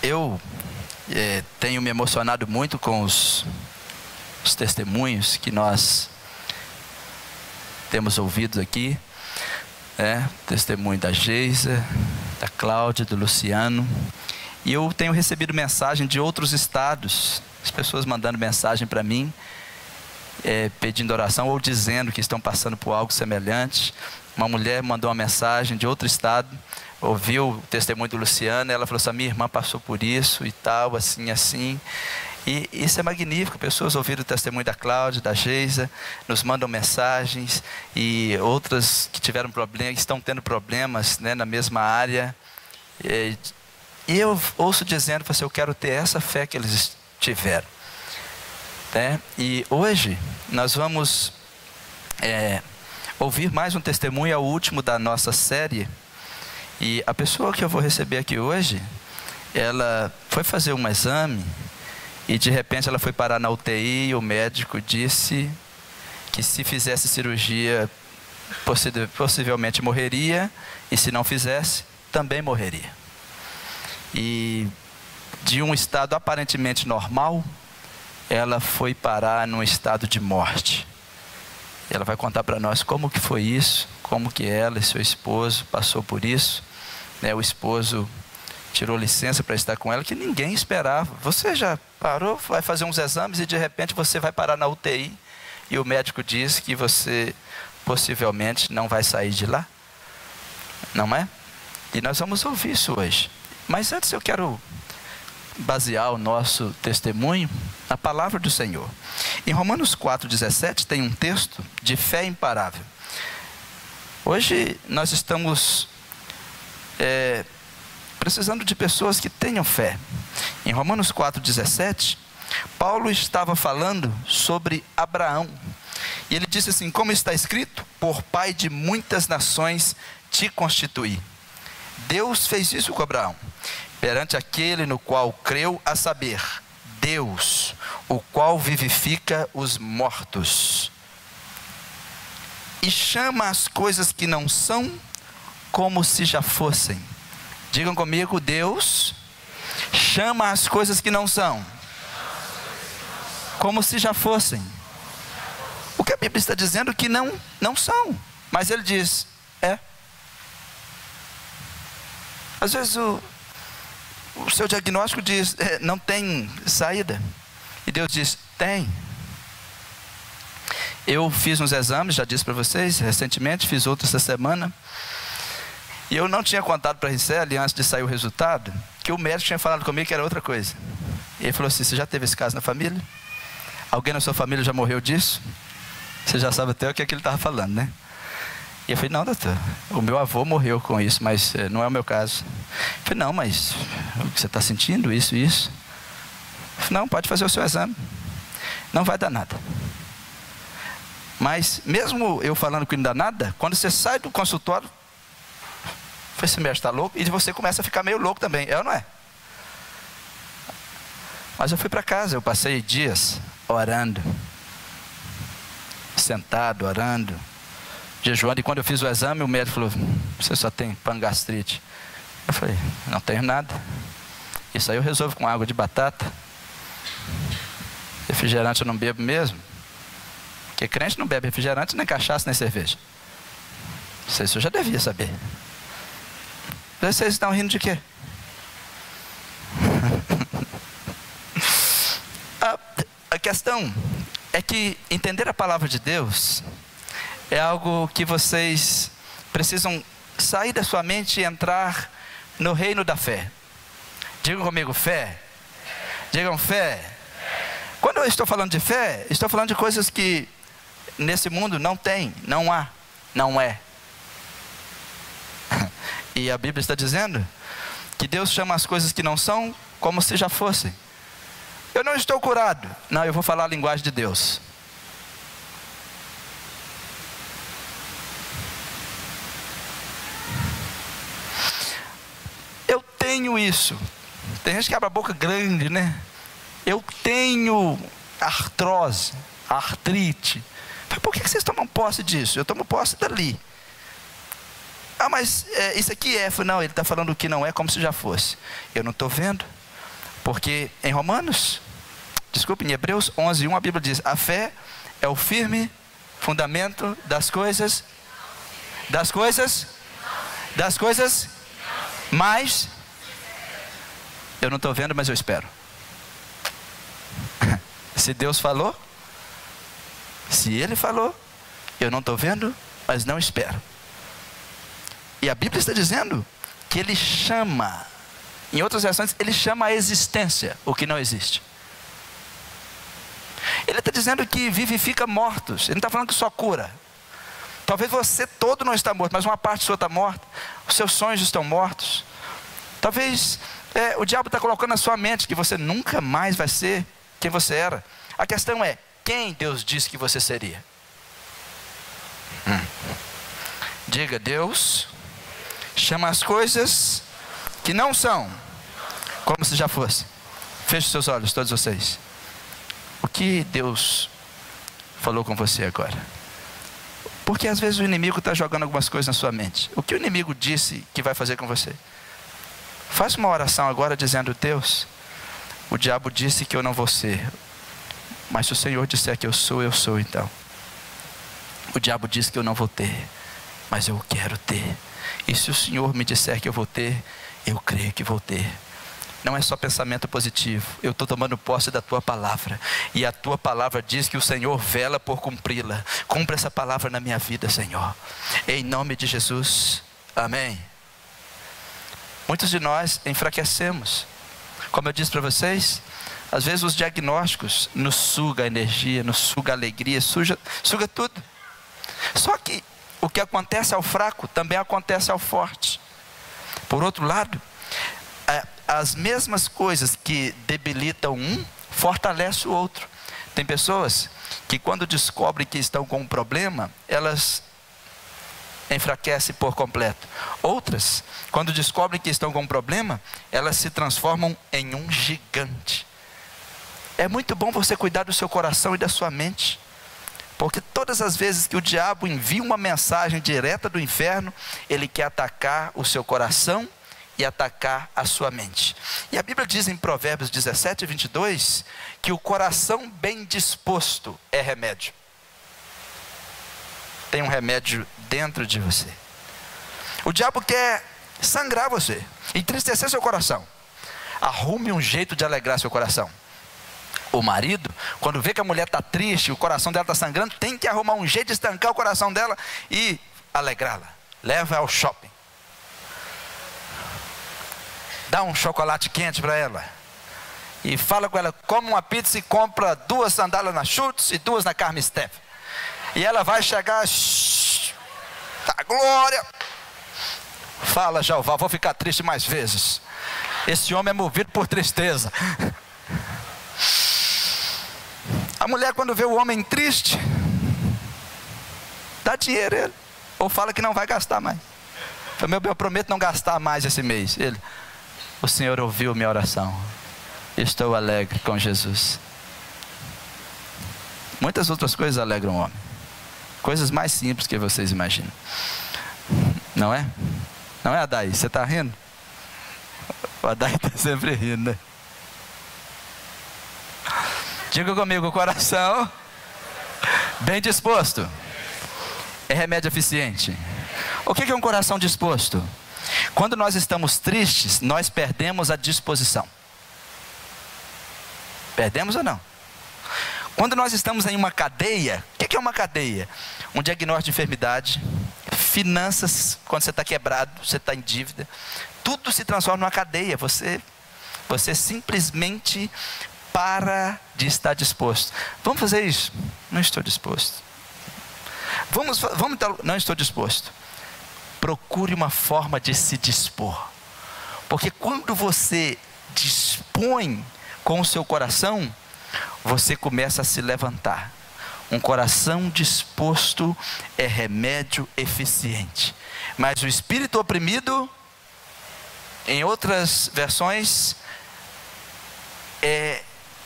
Eu tenho me emocionado muito com os testemunhos que nós temos ouvido aqui, testemunho da Geisa, da Cláudia, do Luciano, e eu tenho recebido mensagem de outros estados, as pessoas mandando mensagem para mim, pedindo oração ou dizendo que estão passando por algo semelhante. Uma mulher mandou uma mensagem de outro estado, ouviu o testemunho do Luciano, ela falou assim: minha irmã passou por isso e tal, assim, assim. E isso é magnífico, pessoas ouviram o testemunho da Cláudia, da Geisa, nos mandam mensagens, e outras que tiveram problemas, estão tendo problemas, na mesma área. E eu ouço dizendo, assim, eu quero ter essa fé que eles tiveram. E hoje nós vamos ouvir mais um testemunho, é o último da nossa série. E a pessoa que eu vou receber aqui hoje, ela foi fazer um exame e de repente ela foi parar na UTI, e o médico disse que se fizesse cirurgia possivelmente morreria, e se não fizesse, também morreria. E de um estado aparentemente normal, ela foi parar num estado de morte. Ela vai contar para nós como que foi isso, como que ela e seu esposo passou por isso. O esposo tirou licença para estar com ela, que ninguém esperava. Você já parou, vai fazer uns exames e de repente você vai parar na UTI e o médico diz que você possivelmente não vai sair de lá? Não é? E nós vamos ouvir isso hoje. Mas antes eu quero basear o nosso testemunho na palavra do Senhor. Em Romanos 4,17 tem um texto de fé imparável. Hoje nós estamos precisando de pessoas que tenham fé. Em Romanos 4,17, Paulo estava falando sobre Abraão. E ele disse assim: como está escrito, por pai de muitas nações te constituí. Deus fez isso com Abraão, perante aquele no qual creu, a saber, Deus, o qual vivifica os mortos, e chama as coisas que não são, como se já fossem. Digam comigo: Deus chama as coisas que não são, como se já fossem. O que a Bíblia está dizendo que não são, mas ele diz, Às vezes o seu diagnóstico diz, não tem saída. E Deus diz, tem. Eu fiz uns exames, já disse para vocês, recentemente, fiz outro essa semana. E eu não tinha contado para a Richelle, antes de sair o resultado, que o médico tinha falado comigo que era outra coisa. E ele falou assim: você já teve esse caso na família? Alguém na sua família já morreu disso? Você já sabe até o que ele estava falando, né? E eu falei: não, doutor, o meu avô morreu com isso, mas não é o meu caso. Eu falei: não, mas o que você está sentindo? Isso e isso? Eu falei: não, pode fazer o seu exame, não vai dar nada. Mas mesmo eu falando que não dá nada, quando você sai do consultório, esse médico está louco, e você começa a ficar meio louco também, ou não é? Mas eu fui para casa, eu passei dias orando, sentado, orando, jejuando, e quando eu fiz o exame, o médico falou: você só tem pangastrite. Eu falei: não tenho nada, isso aí eu resolvo com água de batata, refrigerante eu não bebo mesmo, porque crente não bebe refrigerante, nem cachaça, nem cerveja. Isso eu já devia saber. Vocês estão rindo de quê? A questão é que entender a palavra de Deus é algo que vocês precisam sair da sua mente e entrar no reino da fé. Digam comigo: fé. Digam fé. Quando eu estou falando de fé, estou falando de coisas que nesse mundo não tem, não há, não é. E a Bíblia está dizendo que Deus chama as coisas que não são como se já fossem. Eu não estou curado. Não, eu vou falar a linguagem de Deus. Eu tenho isso. Tem gente que abre a boca grande, né? Eu tenho artrose, artrite. Por que vocês tomam posse disso? Eu tomo posse dali. Ah, mas isso aqui é. Não, ele está falando o que não é como se já fosse. Eu não estou vendo. Porque em em Hebreus 11:1 a Bíblia diz: a fé é o firme fundamento das coisas, mas eu não estou vendo, mas eu espero. Se Deus falou, se Ele falou, eu não estou vendo, mas não espero. E a Bíblia está dizendo que Ele chama, em outras versões, Ele chama a existência o que não existe. Ele está dizendo que vivifica mortos. Ele não está falando que só cura. Talvez você todo não está morto, mas uma parte sua está morta. Os seus sonhos estão mortos. Talvez o diabo está colocando na sua mente que você nunca mais vai ser quem você era. A questão é, quem Deus disse que você seria? Diga: Deus chama as coisas que não são como se já fosse. Feche seus olhos, todos vocês. O que Deus falou com você agora? Porque às vezes o inimigo está jogando algumas coisas na sua mente. O que o inimigo disse que vai fazer com você? Faça uma oração agora dizendo: Deus, o diabo disse que eu não vou ser, mas se o Senhor disser que eu sou então. O diabo disse que eu não vou ter, mas eu quero ter. E se o Senhor me disser que eu vou ter, eu creio que vou ter. Não é só pensamento positivo. Eu estou tomando posse da tua palavra. E a tua palavra diz que o Senhor vela por cumpri-la. Cumpra essa palavra na minha vida, Senhor. Em nome de Jesus. Amém. Muitos de nós enfraquecemos. Como eu disse para vocês, às vezes os diagnósticos nos sugam a energia, nos sugam a alegria, suga tudo. Só que o que acontece ao fraco também acontece ao forte. Por outro lado, as mesmas coisas que debilitam um, fortalecem o outro. Tem pessoas que quando descobrem que estão com um problema, elas enfraquecem por completo. Outras, quando descobrem que estão com um problema, elas se transformam em um gigante. É muito bom você cuidar do seu coração e da sua mente. Porque todas as vezes que o diabo envia uma mensagem direta do inferno, ele quer atacar o seu coração e atacar a sua mente. E a Bíblia diz em Provérbios 17:22 que o coração bem disposto é remédio. Tem um remédio dentro de você. O diabo quer sangrar você, entristecer seu coração. Arrume um jeito de alegrar seu coração. O marido, quando vê que a mulher está triste, o coração dela está sangrando, tem que arrumar um jeito de estancar o coração dela e alegrá-la. Leva ao shopping. Dá um chocolate quente para ela. E fala com ela: come uma pizza e compra 2 sandálias na Schutz e 2 na Carmen Steff. E ela vai chegar, tá, glória. Fala: Jeová, vou ficar triste mais vezes. Esse homem é movido por tristeza. A mulher, quando vê o homem triste, dá dinheiro a ele. Ou fala que não vai gastar mais. Eu prometo não gastar mais esse mês. Ele: o Senhor ouviu minha oração. Estou alegre com Jesus. Muitas outras coisas alegram o homem. Coisas mais simples que vocês imaginam. Não é? Não é, Adair? Você está rindo? O Adair está sempre rindo, né? Diga comigo: o coração bem disposto é remédio eficiente. O que é um coração disposto? Quando nós estamos tristes, nós perdemos a disposição. Perdemos ou não? Quando nós estamos em uma cadeia, o que é uma cadeia? Um diagnóstico de enfermidade, finanças, quando você está quebrado, você está em dívida, tudo se transforma numa cadeia. Você simplesmente para de estar disposto. Vamos fazer isso? Não estou disposto. Não estou disposto. Procure uma forma de se dispor. Porque quando você dispõe com o seu coração, você começa a se levantar. Um coração disposto é remédio eficiente. Mas o espírito oprimido, em outras versões,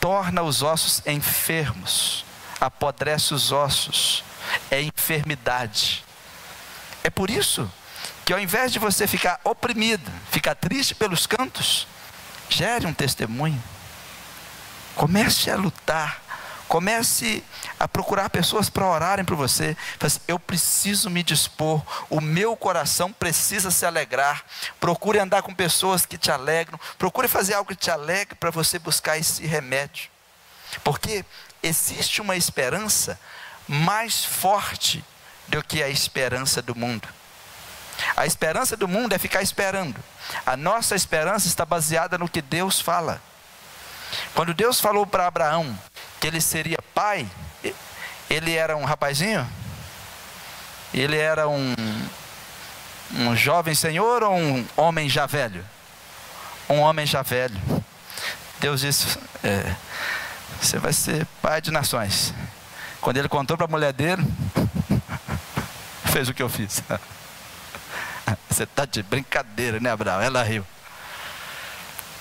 torna os ossos enfermos, apodrece os ossos, é enfermidade. É por isso que ao invés de você ficar oprimido, ficar triste pelos cantos, Gere um testemunho. Comece a lutar. Comece a procurar pessoas para orarem por você. Eu preciso me dispor. O meu coração precisa se alegrar. Procure andar com pessoas que te alegram. Procure fazer algo que te alegre para você buscar esse remédio. Porque existe uma esperança mais forte do que a esperança do mundo. A esperança do mundo é ficar esperando. A nossa esperança está baseada no que Deus fala. Quando Deus falou para Abraão que ele seria pai, ele era um rapazinho? Ele era um jovem senhor ou um homem já velho? Um homem já velho. Deus disse, você vai ser pai de nações. Quando ele contou para a mulher dele, fez o que eu fiz. Você está de brincadeira, né, Abraão? Ela riu.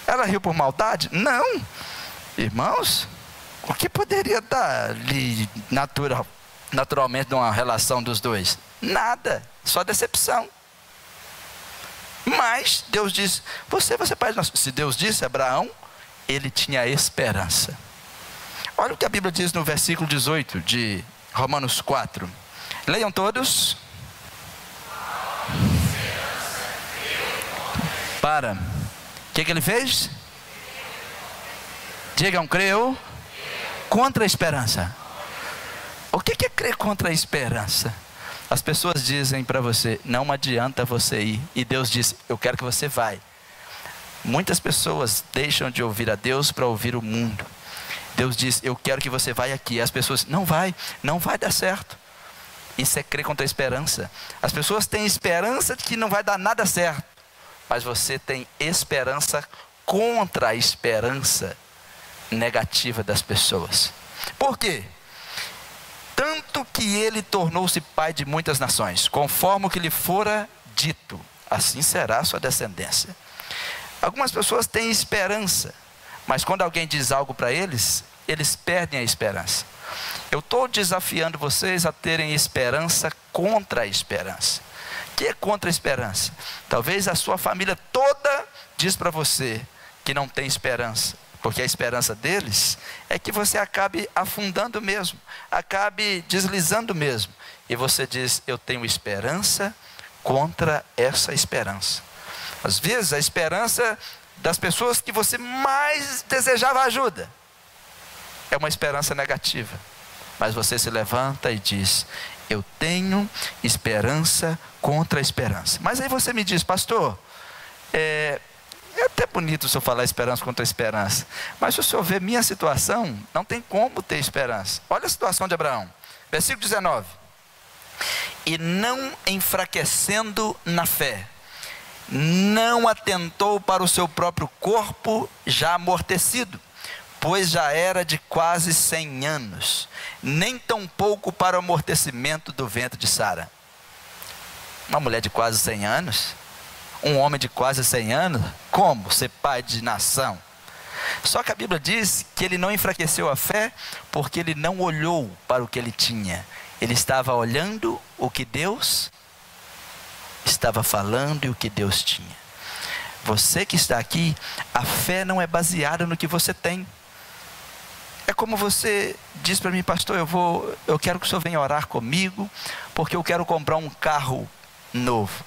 Ela riu por maldade? Não. Irmãos, o que poderia dar ali naturalmente numa relação dos dois? Nada, só decepção. Mas Deus disse, você vai ser pai de nações. Se Deus disse a Abraão, ele tinha esperança. Olha o que a Bíblia diz no versículo 18 de Romanos 4. Leiam todos. Para. O que ele fez? Digam, creu. Contra a esperança. O que é crer contra a esperança? As pessoas dizem para você, não adianta você ir. E Deus diz, eu quero que você vá. Muitas pessoas deixam de ouvir a Deus para ouvir o mundo. Deus diz, eu quero que você vá aqui. As pessoas, não vai dar certo. Isso é crer contra a esperança. As pessoas têm esperança de que não vai dar nada certo. Mas você tem esperança contra a esperança negativa das pessoas. Por quê? Tanto que ele tornou-se pai de muitas nações, conforme o que lhe fora dito, assim será a sua descendência. Algumas pessoas têm esperança, mas quando alguém diz algo para eles, eles perdem a esperança. Eu estou desafiando vocês a terem esperança contra a esperança. O que é contra a esperança? Talvez a sua família toda diz para você que não tem esperança, porque a esperança deles é que você acabe afundando mesmo, acabe deslizando mesmo. E você diz, eu tenho esperança contra essa esperança. Às vezes a esperança das pessoas que você mais desejava ajuda é uma esperança negativa. Mas você se levanta e diz, eu tenho esperança contra a esperança. Mas aí você me diz, pastor, é até bonito o senhor falar esperança contra a esperança, mas se o senhor vê minha situação, não tem como ter esperança. Olha a situação de Abraão, versículo 19. E não enfraquecendo na fé, não atentou para o seu próprio corpo já amortecido, pois já era de quase 100 anos, nem tampouco para o amortecimento do ventre de Sara. Uma mulher de quase 100 anos, um homem de quase 100 anos, como ser pai de nação? Só que a Bíblia diz que ele não enfraqueceu a fé, porque ele não olhou para o que ele tinha, ele estava olhando o que Deus estava falando e o que Deus tinha. Você que está aqui, a fé não é baseada no que você tem. É como você diz para mim, pastor, eu quero que o senhor venha orar comigo, porque eu quero comprar um carro novo.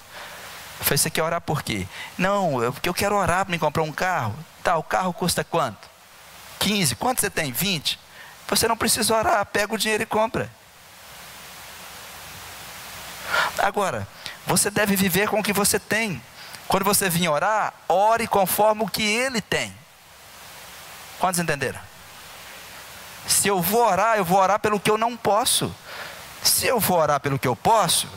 Eu falei, você quer orar por quê? Não, porque eu quero orar para me comprar um carro. Tá, o carro custa quanto? 15, quanto você tem? 20? Você não precisa orar, pega o dinheiro e compra. Agora, você deve viver com o que você tem. Quando você vir orar, ore conforme o que ele tem. Quantos entenderam? Se eu vou orar pelo que eu não posso. Se eu for orar pelo que eu posso,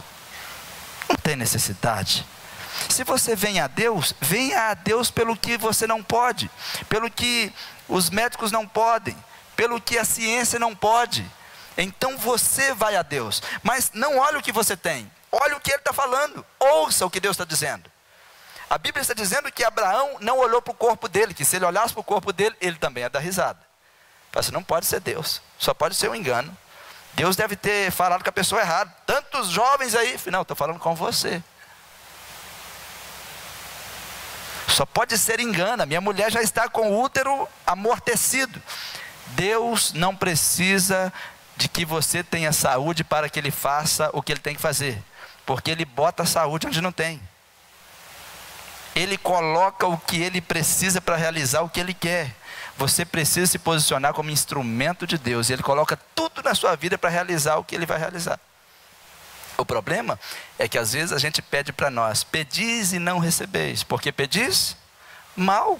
não tem necessidade. Se você vem a Deus, venha a Deus pelo que você não pode, pelo que os médicos não podem, pelo que a ciência não pode. Então você vai a Deus, mas não olhe o que você tem, olhe o que ele está falando, ouça o que Deus está dizendo. A Bíblia está dizendo que Abraão não olhou para o corpo dele, que se ele olhasse para o corpo dele, ele também ia dar risada. Assim, não pode ser Deus, só pode ser um engano. Deus deve ter falado com a pessoa errada. Tantos jovens aí, não, estou falando com você. Só pode ser engano. Minha mulher já está com o útero amortecido. Deus não precisa de que você tenha saúde para que Ele faça o que Ele tem que fazer, porque Ele bota a saúde onde não tem. Ele coloca o que Ele precisa para realizar o que Ele quer. Você precisa se posicionar como instrumento de Deus, e Ele coloca tudo na sua vida para realizar o que Ele vai realizar. O problema é que às vezes a gente pede para nós: pedis e não recebeis, porque pedis mal.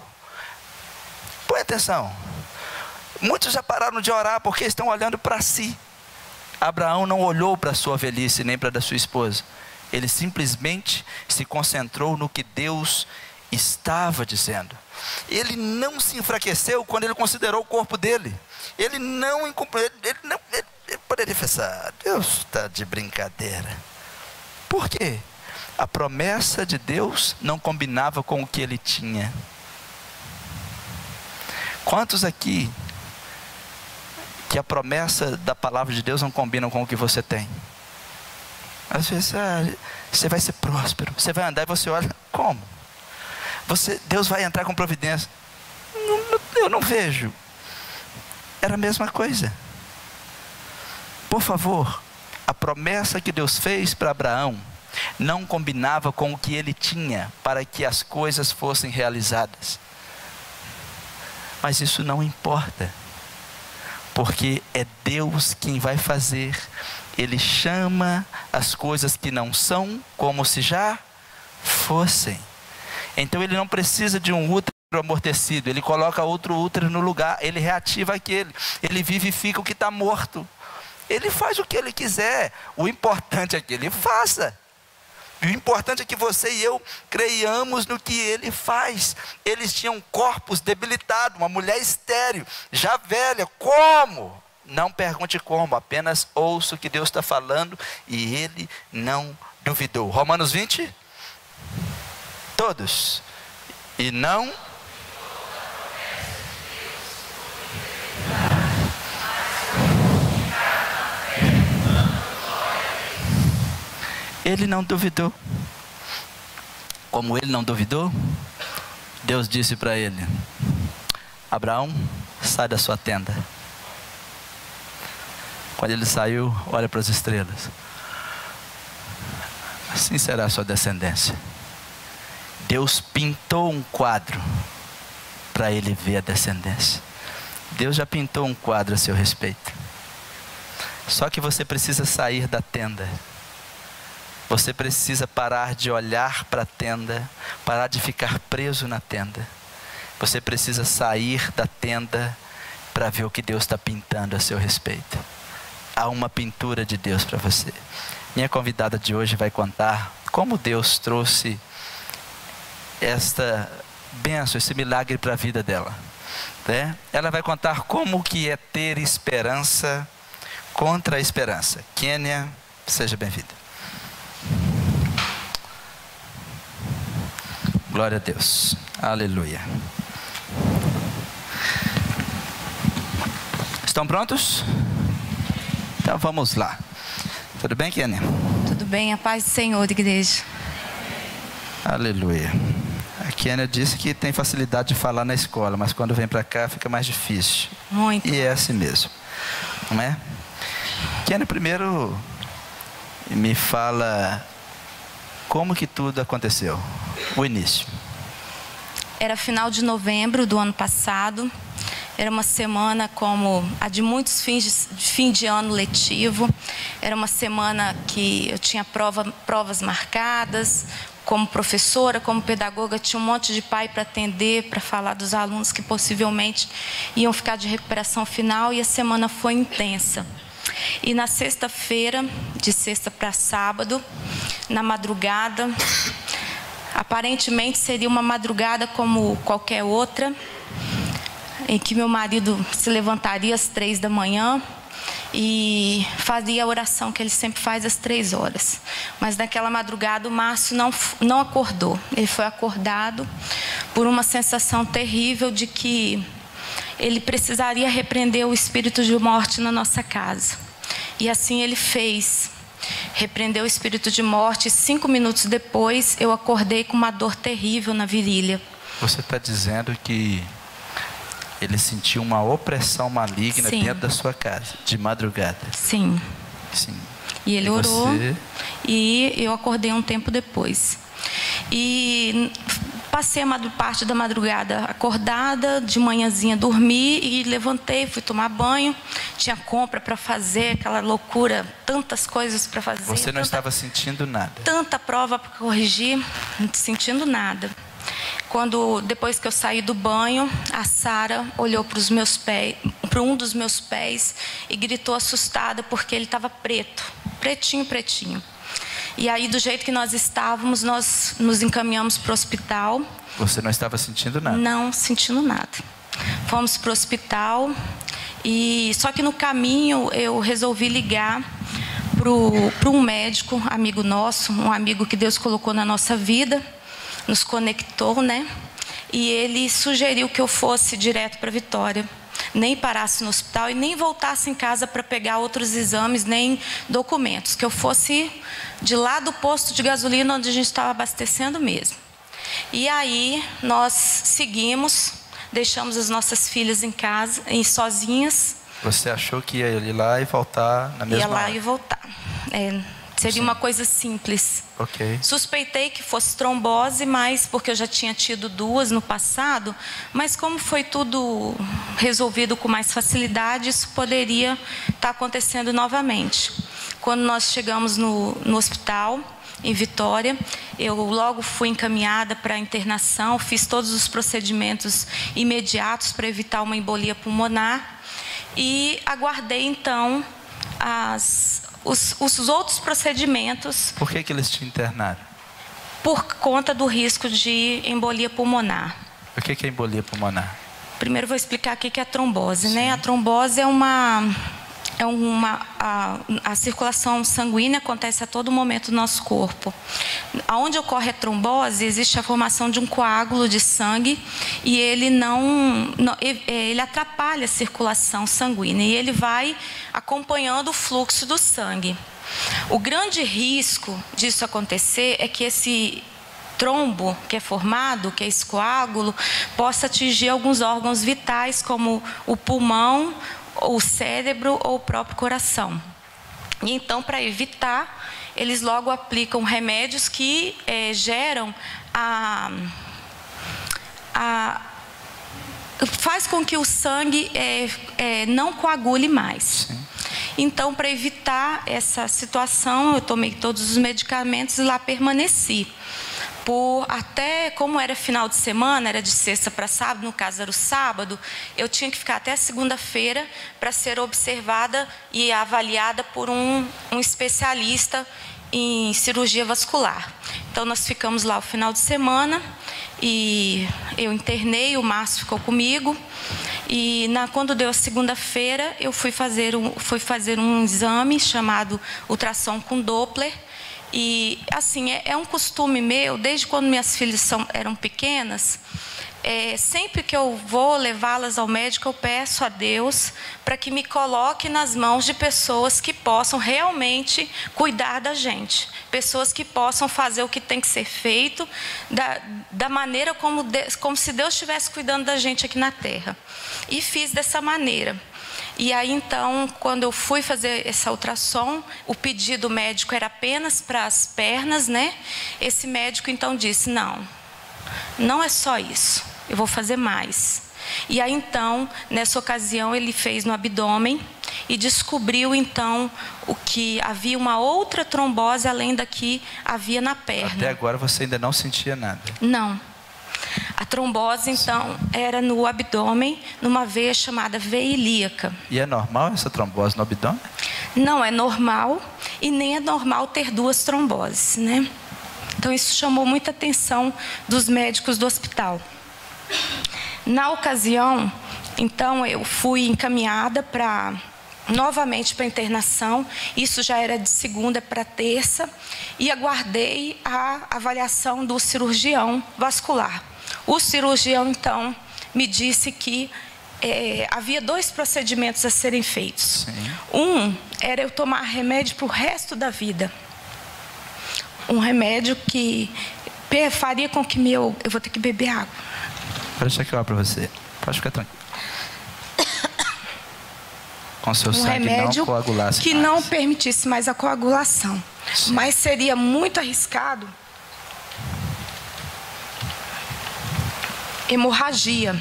Põe atenção. Muitos já pararam de orar porque estão olhando para si. Abraão não olhou para a sua velhice nem para a da sua esposa. Ele simplesmente se concentrou no que Deus estava dizendo. Ele não se enfraqueceu quando ele considerou o corpo dele. Ele poderia pensar: Deus está de brincadeira. Por quê? A promessa de Deus não combinava com o que ele tinha. Quantos aqui que a promessa da palavra de Deus não combina com o que você tem? Às vezes, você vai ser próspero, você vai andar e você olha: como? Deus vai entrar com providência. Eu não vejo. Era a mesma coisa. Por favor, a promessa que Deus fez para Abraão não combinava com o que ele tinha para que as coisas fossem realizadas. Mas isso não importa, porque é Deus quem vai fazer. Ele chama as coisas que não são como se já fossem. Então Ele não precisa de um útero amortecido. Ele coloca outro útero no lugar. Ele reativa aquele. Ele vivifica o que está morto. Ele faz o que Ele quiser. O importante é que Ele faça. E o importante é que você e eu creiamos no que Ele faz. Eles tinham corpos debilitados, uma mulher estéril, já velha. Como? Não pergunte como, apenas ouça o que Deus está falando, e ele não duvidou. Romanos 20. Todos. E não. Ele não duvidou. Como ele não duvidou, Deus disse para ele: Abraão, sai da sua tenda. Quando ele saiu, olha para as estrelas. Assim será a sua descendência. Deus pintou um quadro para ele ver a descendência. Deus já pintou um quadro a seu respeito. Só que você precisa sair da tenda. Você precisa parar de olhar para a tenda, parar de ficar preso na tenda. Você precisa sair da tenda para ver o que Deus está pintando a seu respeito. Há uma pintura de Deus para você. Minha convidada de hoje vai contar como Deus trouxe esta bênção, esse milagre para a vida dela, né? Ela vai contar como que é ter esperança contra a esperança. Kênia, seja bem-vinda. Glória a Deus. Aleluia. Estão prontos? Então vamos lá. Tudo bem, Kênia? Tudo bem, a paz do Senhor, igreja. Aleluia. A Kênia disse que tem facilidade de falar na escola, mas quando vem para cá fica mais difícil. Muito. E é assim mesmo, não é? Kênia, primeiro me fala como que tudo aconteceu, o início. Era final de novembro do ano passado. Era uma semana como a de muitos fim de ano letivo. Era uma semana que eu tinha provas marcadas. Como professora, como pedagoga, tinha um monte de pai para atender, para falar dos alunos que possivelmente iam ficar de recuperação final, e a semana foi intensa. E na sexta-feira, de sexta para sábado, na madrugada, aparentemente seria uma madrugada como qualquer outra, em que meu marido se levantaria às 3 da manhã e fazia a oração que ele sempre faz às 3 horas. Mas naquela madrugada o Márcio não acordou. Ele foi acordado por uma sensação terrível de que ele precisaria repreender o espírito de morte na nossa casa. E assim ele fez. Repreendeu o espírito de morte. 5 minutos depois eu acordei com uma dor terrível na virilha. Você está dizendo que ele sentiu uma opressão maligna Sim. dentro da sua casa, de madrugada. Sim. Sim. E ele orou, você... e eu acordei um tempo depois. E passei a parte da madrugada acordada, de manhãzinha dormi e levantei, fui tomar banho. Tinha compra para fazer, aquela loucura, tantas coisas para fazer. Você não estava sentindo nada? Tanta prova para corrigir, não sentindo nada. Depois que eu saí do banho, a Sara olhou para os meus pés, para um dos meus pés e gritou assustada porque ele estava preto, pretinho, pretinho. E aí, do jeito que nós estávamos, nós nos encaminhamos para o hospital. Você não estava sentindo nada? Não, sentindo nada. Fomos para o hospital e só que no caminho eu resolvi ligar para um médico, amigo nosso, um amigo que Deus colocou na nossa vida, nos conectou, né? E ele sugeriu que eu fosse direto para Vitória, nem parasse no hospital e nem voltasse em casa para pegar outros exames, nem documentos, que eu fosse de lá do posto de gasolina onde a gente estava abastecendo mesmo. E aí nós seguimos, deixamos as nossas filhas em casa, sozinhas. Você achou que ia ir lá e voltar na mesma hora? Ia lá e voltar. Seria uma coisa simples. Ok. Suspeitei que fosse trombose, mas porque eu já tinha tido 2 no passado, mas como foi tudo resolvido com mais facilidade, isso poderia estar acontecendo novamente. Quando nós chegamos no hospital, em Vitória, eu logo fui encaminhada para a internação, fiz todos os procedimentos imediatos para evitar uma embolia pulmonar e aguardei então os outros procedimentos. Por que eles te internaram? Por conta do risco de embolia pulmonar. O que é embolia pulmonar? Primeiro vou explicar o que é a trombose, Sim. né? A trombose a circulação sanguínea acontece a todo momento no nosso corpo. Aonde ocorre a trombose, existe a formação de um coágulo de sangue e ele ele atrapalha a circulação sanguínea e ele vai acompanhando o fluxo do sangue. O grande risco disso acontecer é que esse trombo que é formado, que é esse coágulo, possa atingir alguns órgãos vitais como o pulmão, o cérebro ou o próprio coração. E então, para evitar, eles logo aplicam remédios que geram faz com que o sangue não coagule mais. Sim. Então, para evitar essa situação, eu tomei todos os medicamentos e lá permaneci. Até como era final de semana, era de sexta para sábado, no caso era o sábado, eu tinha que ficar até segunda-feira para ser observada e avaliada por um especialista em cirurgia vascular. Então nós ficamos lá o final de semana e eu internei, o Márcio ficou comigo e quando deu a segunda-feira eu fui fazer um exame chamado ultrassom com Doppler. E assim, é um costume meu, desde quando minhas filhas eram pequenas, sempre que eu vou levá-las ao médico, eu peço a Deus para que me coloque nas mãos de pessoas que possam realmente cuidar da gente. Pessoas que possam fazer o que tem que ser feito da maneira como se Deus estivesse cuidando da gente aqui na terra. E fiz dessa maneira. E aí, então, quando eu fui fazer essa ultrassom, o pedido médico era apenas para as pernas, né? Esse médico, então, disse, não é só isso, eu vou fazer mais. E aí, então, nessa ocasião, ele fez no abdômen e descobriu, então, que havia uma outra trombose além da que havia na perna. Até agora você ainda não sentia nada? Não. A trombose, então, era no abdômen, numa veia chamada veia ilíaca. E é normal essa trombose no abdômen? Não é normal e nem é normal ter 2 tromboses, né? Então, isso chamou muita atenção dos médicos do hospital. Na ocasião, então, eu fui encaminhada novamente para internação, isso já era de segunda para terça, e aguardei a avaliação do cirurgião vascular. O cirurgião, então, me disse que havia 2 procedimentos a serem feitos. Sim. Um era eu tomar remédio para o resto da vida. Um remédio que faria com que eu vou ter que beber água. Deixa que eu abro para você. Pode ficar tranquilo. Com seu sangue remédio não coagulasse que mais. não permitisse mais a coagulação. Sim. Mas seria muito arriscado hemorragia,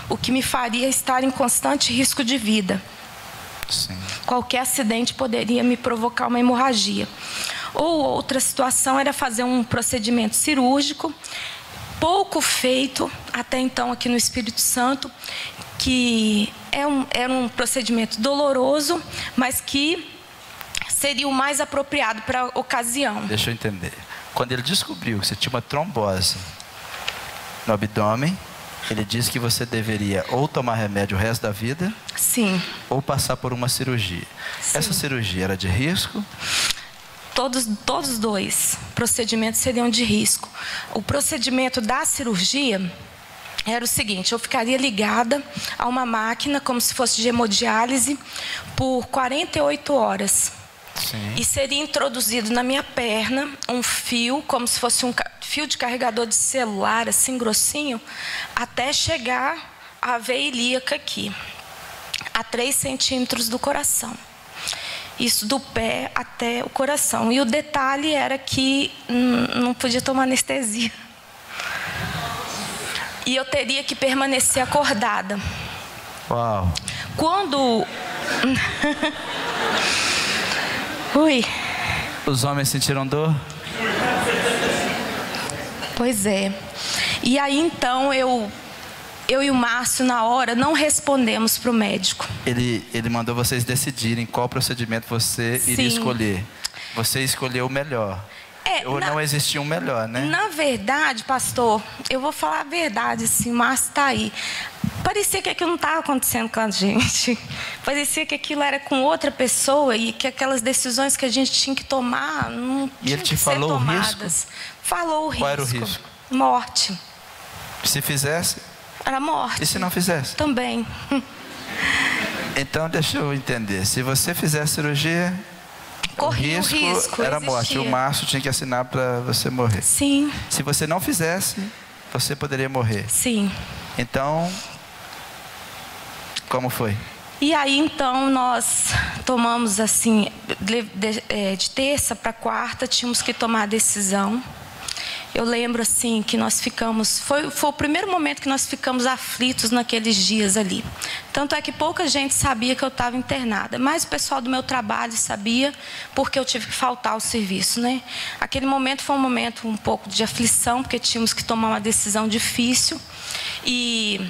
o que me faria estar em constante risco de vida. Sim. Qualquer acidente poderia me provocar uma hemorragia. Ou outra situação era fazer um procedimento cirúrgico, pouco feito até então aqui no Espírito Santo, que era um procedimento doloroso, mas que seria o mais apropriado para a ocasião. Deixa eu entender. Quando ele descobriu que você tinha uma trombose no abdômen, ele disse que você deveria ou tomar remédio o resto da vida, Sim. ou passar por uma cirurgia. Sim. Essa cirurgia era de risco? Todos os dois procedimentos seriam de risco. O procedimento da cirurgia era o seguinte: eu ficaria ligada a uma máquina, como se fosse de hemodiálise, por 48 horas. Sim. E seria introduzido na minha perna um fio, como se fosse um fio de carregador de celular, assim grossinho, até chegar à veia ilíaca aqui, a 3 centímetros do coração. Isso do pé até o coração. E o detalhe era que não podia tomar anestesia. E eu teria que permanecer acordada. Uau! Quando... Ui. Os homens sentiram dor? Pois é. E aí então eu e o Márcio na hora não respondemos para o médico. Ele mandou vocês decidirem qual procedimento você iria Sim. escolher. Você escolheu o melhor. Ou não existia um melhor, né? Na verdade, pastor, eu vou falar a verdade, assim, o Márcio está aí. Parecia que aquilo não estava acontecendo com a gente. Parecia que aquilo era com outra pessoa e que aquelas decisões que a gente tinha que tomar não tinham que ser tomadas. E ele te falou o risco? Falou o risco. Qual era o risco? Morte. Se fizesse? Era morte. E se não fizesse? Também. Então, deixa eu entender. Se você fizer a cirurgia, corria o risco era morte. existia. O Márcio tinha que assinar para você morrer. Sim. Se você não fizesse, você poderia morrer. Sim. Então, como foi? E aí, então, nós tomamos, assim, de terça para quarta, tínhamos que tomar a decisão. Eu lembro, assim, que nós ficamos... Foi o primeiro momento que nós ficamos aflitos naqueles dias ali. Tanto é que pouca gente sabia que eu estava internada. Mas o pessoal do meu trabalho sabia, porque eu tive que faltar ao serviço, né? Aquele momento foi um momento um pouco de aflição, porque tínhamos que tomar uma decisão difícil. E...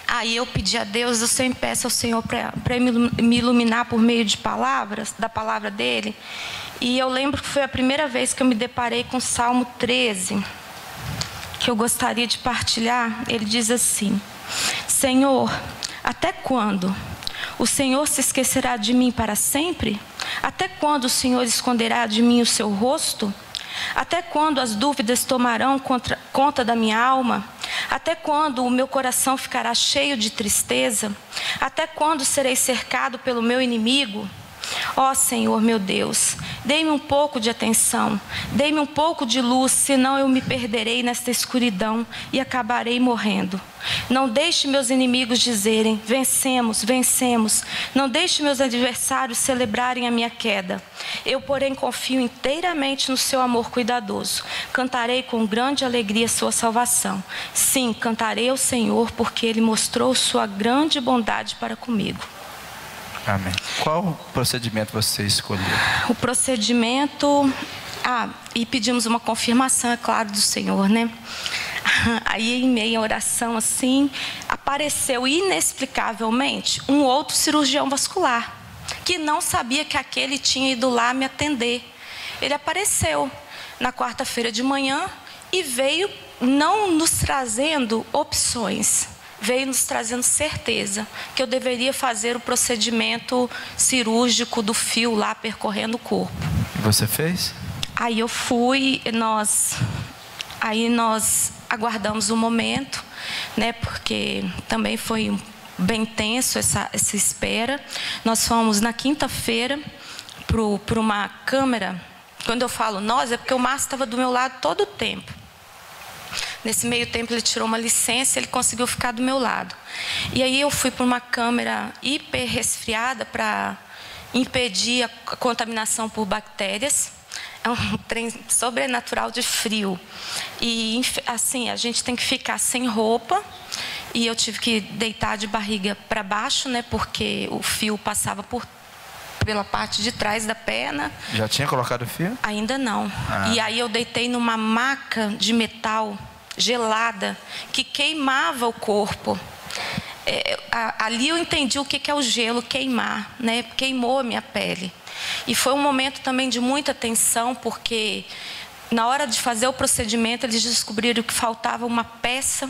aí eu pedi a Deus, eu sempre peço ao Senhor para me iluminar por meio de palavras, da palavra dele. E eu lembro que foi a primeira vez que eu me deparei com o Salmo 13, que eu gostaria de partilhar. Ele diz assim: Senhor, até quando? O Senhor se esquecerá de mim para sempre? Até quando o Senhor esconderá de mim o seu rosto? Até quando as dúvidas tomarão conta da minha alma? Até quando o meu coração ficará cheio de tristeza? Até quando serei cercado pelo meu inimigo? Ó Senhor meu Deus, dê-me um pouco de atenção, dê-me um pouco de luz, senão eu me perderei nesta escuridão e acabarei morrendo. Não deixe meus inimigos dizerem: vencemos, vencemos. Não deixe meus adversários celebrarem a minha queda. Eu, porém, confio inteiramente no seu amor cuidadoso. Cantarei com grande alegria sua salvação. Sim, cantarei ao Senhor, porque Ele mostrou sua grande bondade para comigo. Amém. Qual procedimento você escolheu? O procedimento... e pedimos uma confirmação, é claro, do Senhor, né? Aí, em meia oração, assim, apareceu inexplicavelmente um outro cirurgião vascular, que não sabia que aquele tinha ido lá me atender. Ele apareceu na quarta-feira de manhã e veio não nos trazendo opções, veio nos trazendo certeza que eu deveria fazer o procedimento cirúrgico do fio lá percorrendo o corpo. E você fez? Aí eu fui, nós aguardamos um momento, né, porque também foi bem tenso essa espera. Nós fomos na quinta-feira para uma câmera. Quando eu falo nós, é porque o Márcio estava do meu lado todo o tempo. Nesse meio tempo ele tirou uma licença, ele conseguiu ficar do meu lado. E aí eu fui para uma câmara hiper resfriada para impedir a contaminação por bactérias. É um trem sobrenatural de frio. E assim, a gente tem que ficar sem roupa. E eu tive que deitar de barriga para baixo, né? Porque o fio passava pela parte de trás da perna. Já tinha colocado o fio? Ainda não. E aí eu deitei numa maca de metal gelada que queimava o corpo. Ali eu entendi o que é o gelo queimar, né? Queimou a minha pele. E foi um momento também de muita tensão, porque na hora de fazer o procedimento eles descobriram que faltava uma peça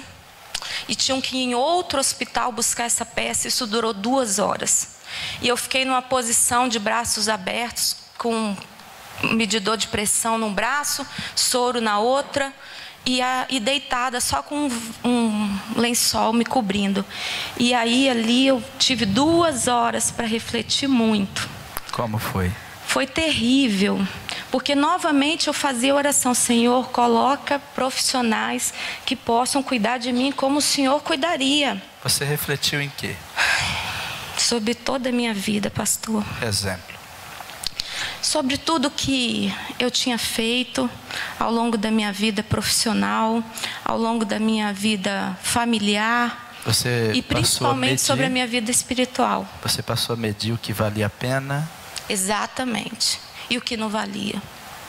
e tinham que ir em outro hospital buscar essa peça. Isso durou 2 horas. E eu fiquei numa posição de braços abertos, com um medidor de pressão num braço, soro na outra, e deitada só com um lençol me cobrindo. E aí ali eu tive 2 horas para refletir muito. Como foi? Foi terrível, porque novamente eu fazia oração: Senhor, coloca profissionais que possam cuidar de mim como o Senhor cuidaria. Você refletiu em quê? Sobre toda a minha vida, pastor. Exemplo. Sobre tudo que eu tinha feito ao longo da minha vida profissional, ao longo da minha vida familiar. Você e principalmente sobre a minha vida espiritual. Você passou a medir o que valia a pena? Exatamente. E o que não valia.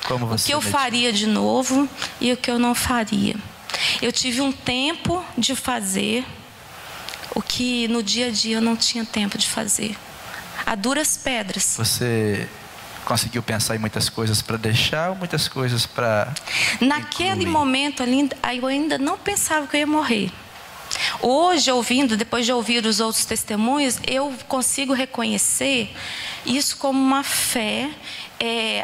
Como você o que eu mediu? faria de novo e o que eu não faria. Eu tive um tempo de fazer o que no dia a dia eu não tinha tempo de fazer. A duras pedras. Você conseguiu pensar em muitas coisas para deixar ou muitas coisas para Naquele incluir? momento ali, eu ainda não pensava que eu ia morrer. Hoje, depois de ouvir os outros testemunhos, eu consigo reconhecer isso como uma fé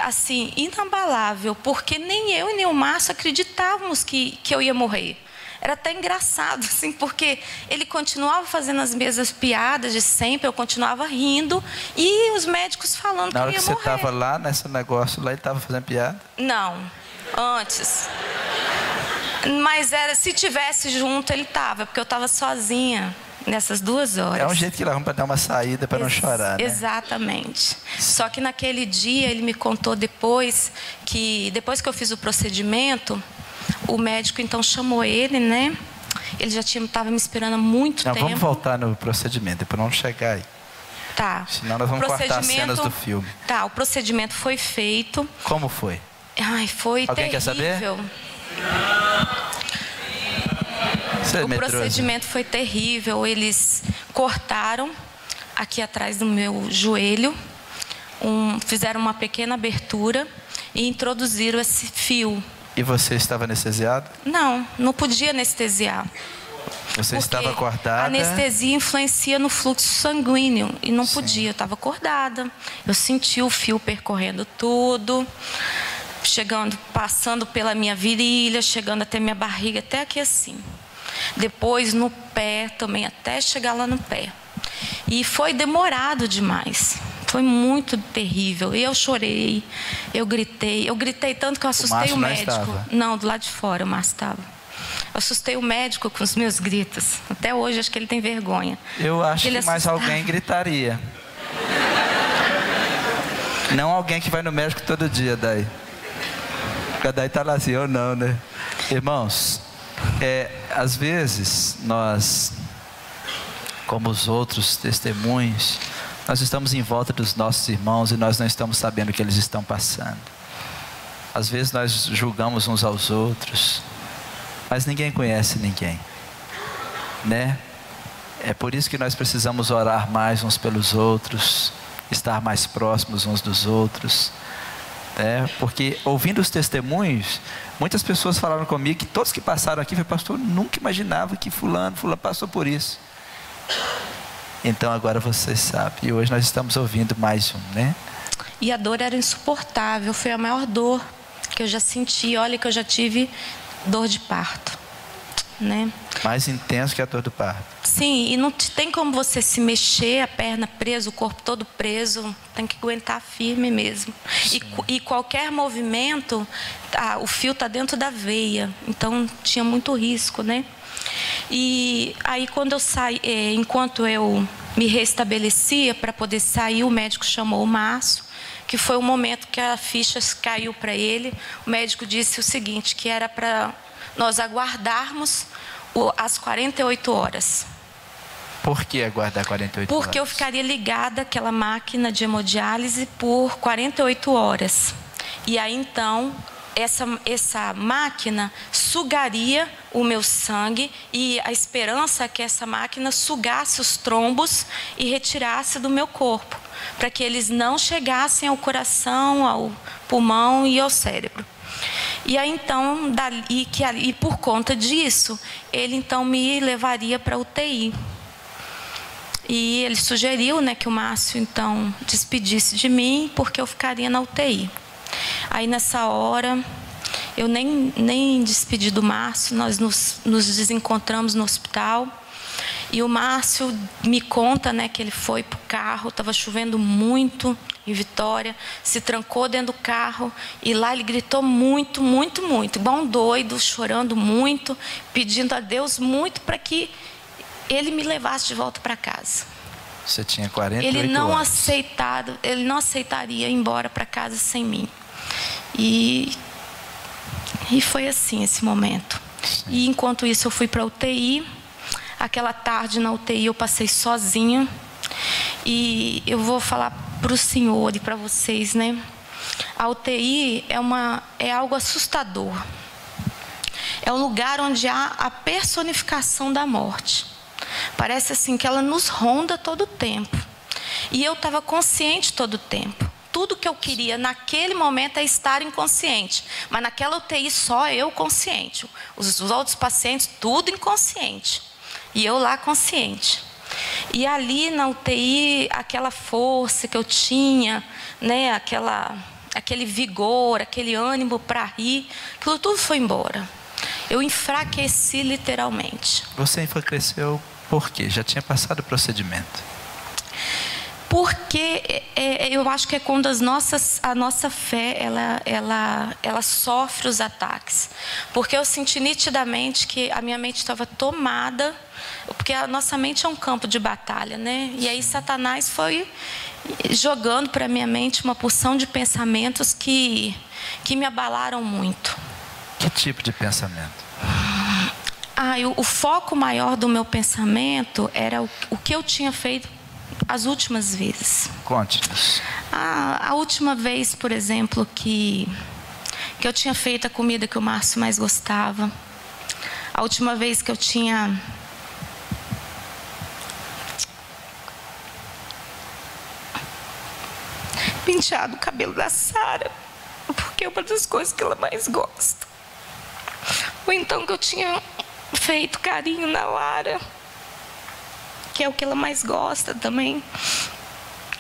assim, inabalável, porque nem eu e nem o Márcio acreditávamos que eu ia morrer. Era até engraçado, assim, porque ele continuava fazendo as mesmas piadas de sempre, eu continuava rindo, e os médicos falando que eu ia morrer. Na hora que você estava lá, nesse negócio lá, ele estava fazendo piada? Não, antes. Mas se tivesse junto, ele estava, porque eu estava sozinha nessas 2 horas. É um jeito que nós vamos para dar uma saída para não chorar, né? Exatamente. Só que naquele dia ele me contou depois que eu fiz o procedimento, o médico então chamou ele, né? Ele já estava me esperando há muito tempo. Vamos voltar no procedimento, depois não chegar aí. Tá. Senão nós vamos cortar as cenas do filme. Tá, o procedimento foi feito. Como foi? Ai, foi Alguém terrível. quer saber? O procedimento foi terrível. Eles cortaram aqui atrás do meu joelho, fizeram uma pequena abertura e introduziram esse fio. E você estava anestesiado? Não podia anestesiar. Você estava acordada? A anestesia influencia no fluxo sanguíneo e não podia, eu estava acordada. Eu senti o fio percorrendo tudo, passando pela minha virilha, chegando até minha barriga, até aqui assim. Depois no pé também, até chegar lá no pé. E foi demorado demais. Foi muito terrível. Eu chorei, eu gritei tanto que eu assustei o médico. Não, do lado de fora o Márcio estava. Eu assustei o médico com os meus gritos. Até hoje acho que ele tem vergonha. Eu acho que mais alguém gritaria. Não alguém que vai no médico todo dia, daí. Porque daí tá lá assim, ou não, né? Irmãos, às vezes nós, como os outros testemunhos, nós estamos em volta dos nossos irmãos e nós não estamos sabendo o que eles estão passando. Às vezes nós julgamos uns aos outros, mas ninguém conhece ninguém, né? É por isso que nós precisamos orar mais uns pelos outros, estar mais próximos uns dos outros, né? Porque ouvindo os testemunhos, muitas pessoas falaram comigo que todos que passaram aqui, pastor, eu nunca imaginava que fulano passou por isso. Então agora vocês sabem. E hoje nós estamos ouvindo mais um, né? E a dor era insuportável. Foi a maior dor que eu já senti. Olha que eu já tive dor de parto. né? Mais intenso que a dor do parto. Sim, e não tem como você se mexer, a perna presa, o corpo todo preso, tem que aguentar firme mesmo. E qualquer movimento, o fio está dentro da veia, então tinha muito risco, né? E aí quando eu saí, enquanto eu me restabelecia para poder sair, o médico chamou o Márcio, que foi o momento que a ficha caiu para ele. O médico disse o seguinte, que era para nós aguardarmos as 48 horas. Por que aguardar 48 horas? Porque eu ficaria ligada àquela máquina de hemodiálise por 48 horas. E aí então, essa máquina sugaria o meu sangue, e a esperança é que essa máquina sugasse os trombos e retirasse do meu corpo, para que eles não chegassem ao coração, ao pulmão e ao cérebro. E aí então, e por conta disso, ele então me levaria para a UTI. E ele sugeriu, né, que o Márcio então despedisse de mim, porque eu ficaria na UTI. Aí nessa hora, eu nem despedi do Márcio, nós nos desencontramos no hospital. E o Márcio me conta, né, que ele foi para o carro, estava chovendo muito em Vitória, se trancou dentro do carro e lá ele gritou muito, muito, muito, igual um doido, chorando muito, pedindo a Deus muito para que ele me levasse de volta para casa. Você tinha 48 anos. Ele não aceitaria ir embora para casa sem mim. E foi assim esse momento. Sim. E enquanto isso eu fui para a UTI. Aquela tarde na UTI eu passei sozinha. E eu vou falar para o senhor e para vocês, né? A UTI é algo assustador. É um lugar onde há a personificação da morte. Parece assim que ela nos ronda todo o tempo. E eu estava consciente todo o tempo. Tudo que eu queria naquele momento é estar inconsciente. Mas naquela UTI só eu consciente. Os outros pacientes tudo inconsciente. E eu lá consciente. E ali na UTI, aquela força que eu tinha, né, aquele vigor, aquele ânimo para rir, aquilo tudo foi embora. Eu enfraqueci literalmente. Você enfraqueceu por quê? Já tinha passado o procedimento. Porque eu acho que é quando a nossa fé ela sofre os ataques. Porque eu senti nitidamente que a minha mente estava tomada, porque a nossa mente é um campo de batalha, né? E aí Satanás foi jogando para a minha mente uma porção de pensamentos que me abalaram muito. Que tipo de pensamento? O foco maior do meu pensamento era o que eu tinha feito as últimas vezes. Conte-nos. A última vez, por exemplo, que eu tinha feito a comida que o Márcio mais gostava. A última vez que eu tinha penteado o cabelo da Sara, porque é uma das coisas que ela mais gosta. Ou então que eu tinha feito carinho na Lara, que é o que ela mais gosta também.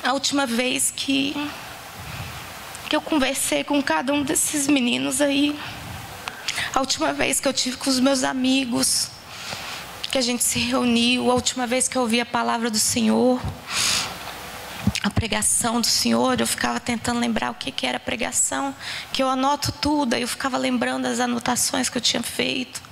A última vez que eu conversei com cada um desses meninos aí. A última vez que eu tive com os meus amigos, que a gente se reuniu. A última vez que eu ouvi a palavra do Senhor, a pregação do Senhor. Eu ficava tentando lembrar o que era a pregação, que eu anoto tudo. Aí eu ficava lembrando das anotações que eu tinha feito.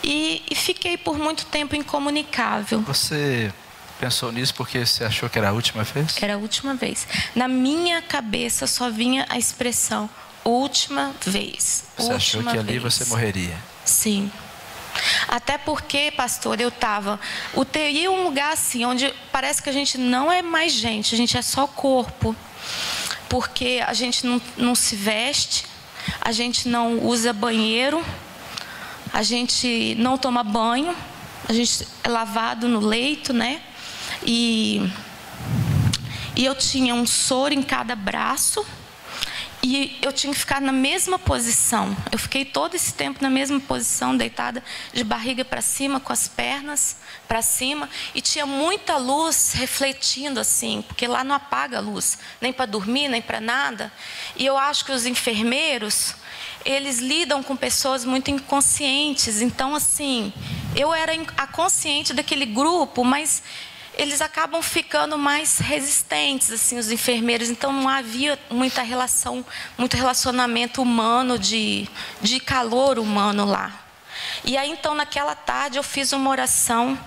E fiquei por muito tempo incomunicável. Você pensou nisso porque você achou que era a última vez? Era a última vez. Na minha cabeça só vinha a expressão última vez. Você achou que ali você morreria? Sim. Até porque, pastor, eu estava... UTI é um lugar assim, onde parece que a gente não é mais gente, a gente é só corpo. Porque a gente não se veste, a gente não usa banheiro, a gente não toma banho, a gente é lavado no leito, né? E eu tinha um soro em cada braço E eu tinha que ficar na mesma posição. Eu fiquei todo esse tempo na mesma posição, deitada de barriga para cima, com as pernas para cima. E tinha muita luz refletindo assim, porque lá não apaga a luz, nem para dormir, nem para nada. E eu acho que os enfermeiros, eles lidam com pessoas muito inconscientes. Então, assim, eu era a consciente daquele grupo, mas eles acabam ficando mais resistentes, assim, os enfermeiros. Então, não havia muita relação, muito relacionamento humano, de calor humano lá. E aí, então, naquela tarde, eu fiz uma oração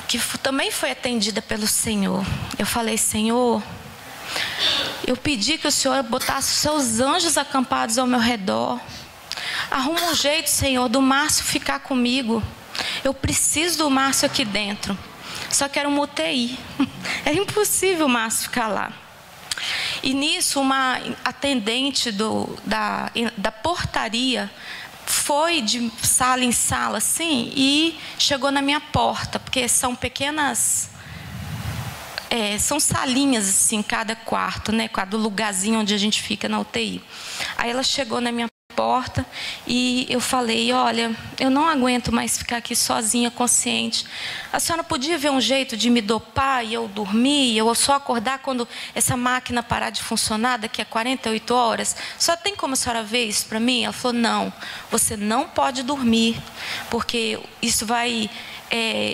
que também foi atendida pelo Senhor. Eu falei: Senhor, eu pedi que o Senhor botasse os seus anjos acampados ao meu redor. Arruma um jeito, Senhor, do Márcio ficar comigo. Eu preciso do Márcio aqui dentro. Só que era uma UTI. Era impossível o Márcio ficar lá. E nisso, uma atendente da portaria foi de sala em sala, assim, e chegou na minha porta, porque são pequenas... são salinhas, assim, em cada quarto, né? Cada lugarzinho onde a gente fica na UTI. Aí ela chegou na minha porta e eu falei: olha, eu não aguento mais ficar aqui sozinha, consciente. A senhora podia ver um jeito de me dopar e eu dormir, eu só acordar quando essa máquina parar de funcionar daqui a 48 horas? Só tem como a senhora ver isso para mim? Ela falou: não, você não pode dormir, porque isso vai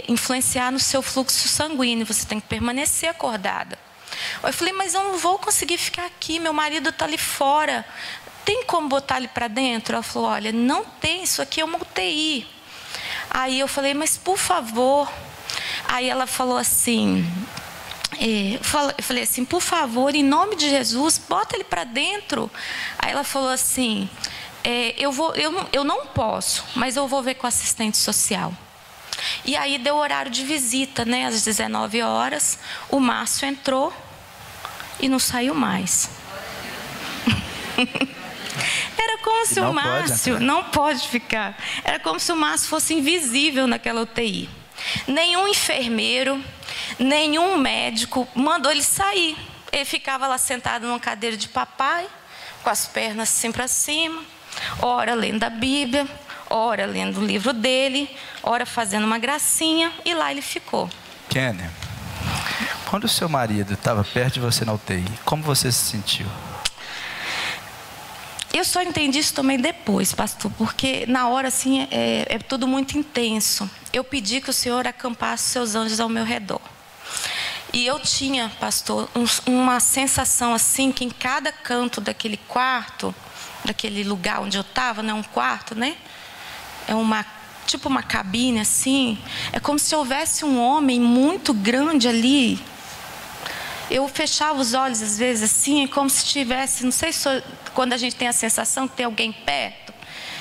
influenciar no seu fluxo sanguíneo, você tem que permanecer acordada. Eu falei: mas eu não vou conseguir ficar aqui, meu marido está ali fora. Tem como botar ele para dentro? Ela falou: olha, não tem, isso aqui é uma UTI. Aí eu falei: mas por favor. Aí ela falou assim, eu falei assim: por favor, em nome de Jesus, bota ele para dentro. Aí ela falou assim: eu não posso, mas eu vou ver com o assistente social. E aí deu o horário de visita, né? Às 19 horas, o Márcio entrou e não saiu mais. Era como se o Márcio não pode ficar. Era como se o Márcio fosse invisível naquela UTI. Nenhum enfermeiro, nenhum médico mandou ele sair. Ele ficava lá sentado numa cadeira de papai, com as pernas assim para cima, ora lendo a Bíblia, ora lendo o livro dele, ora fazendo uma gracinha, e lá ele ficou. Kenny, quando o seu marido estava perto de você na UTI, como você se sentiu? Eu só entendi isso também depois, pastor, porque na hora assim é tudo muito intenso. Eu pedi que o Senhor acampasse seus anjos ao meu redor. E eu tinha, pastor, uma sensação assim, que em cada canto daquele quarto, daquele lugar onde eu estava, não é um quarto, né? É tipo uma cabine assim. É como se houvesse um homem muito grande ali. Eu fechava os olhos às vezes assim, é como se tivesse, não sei se quando a gente tem a sensação que tem alguém perto.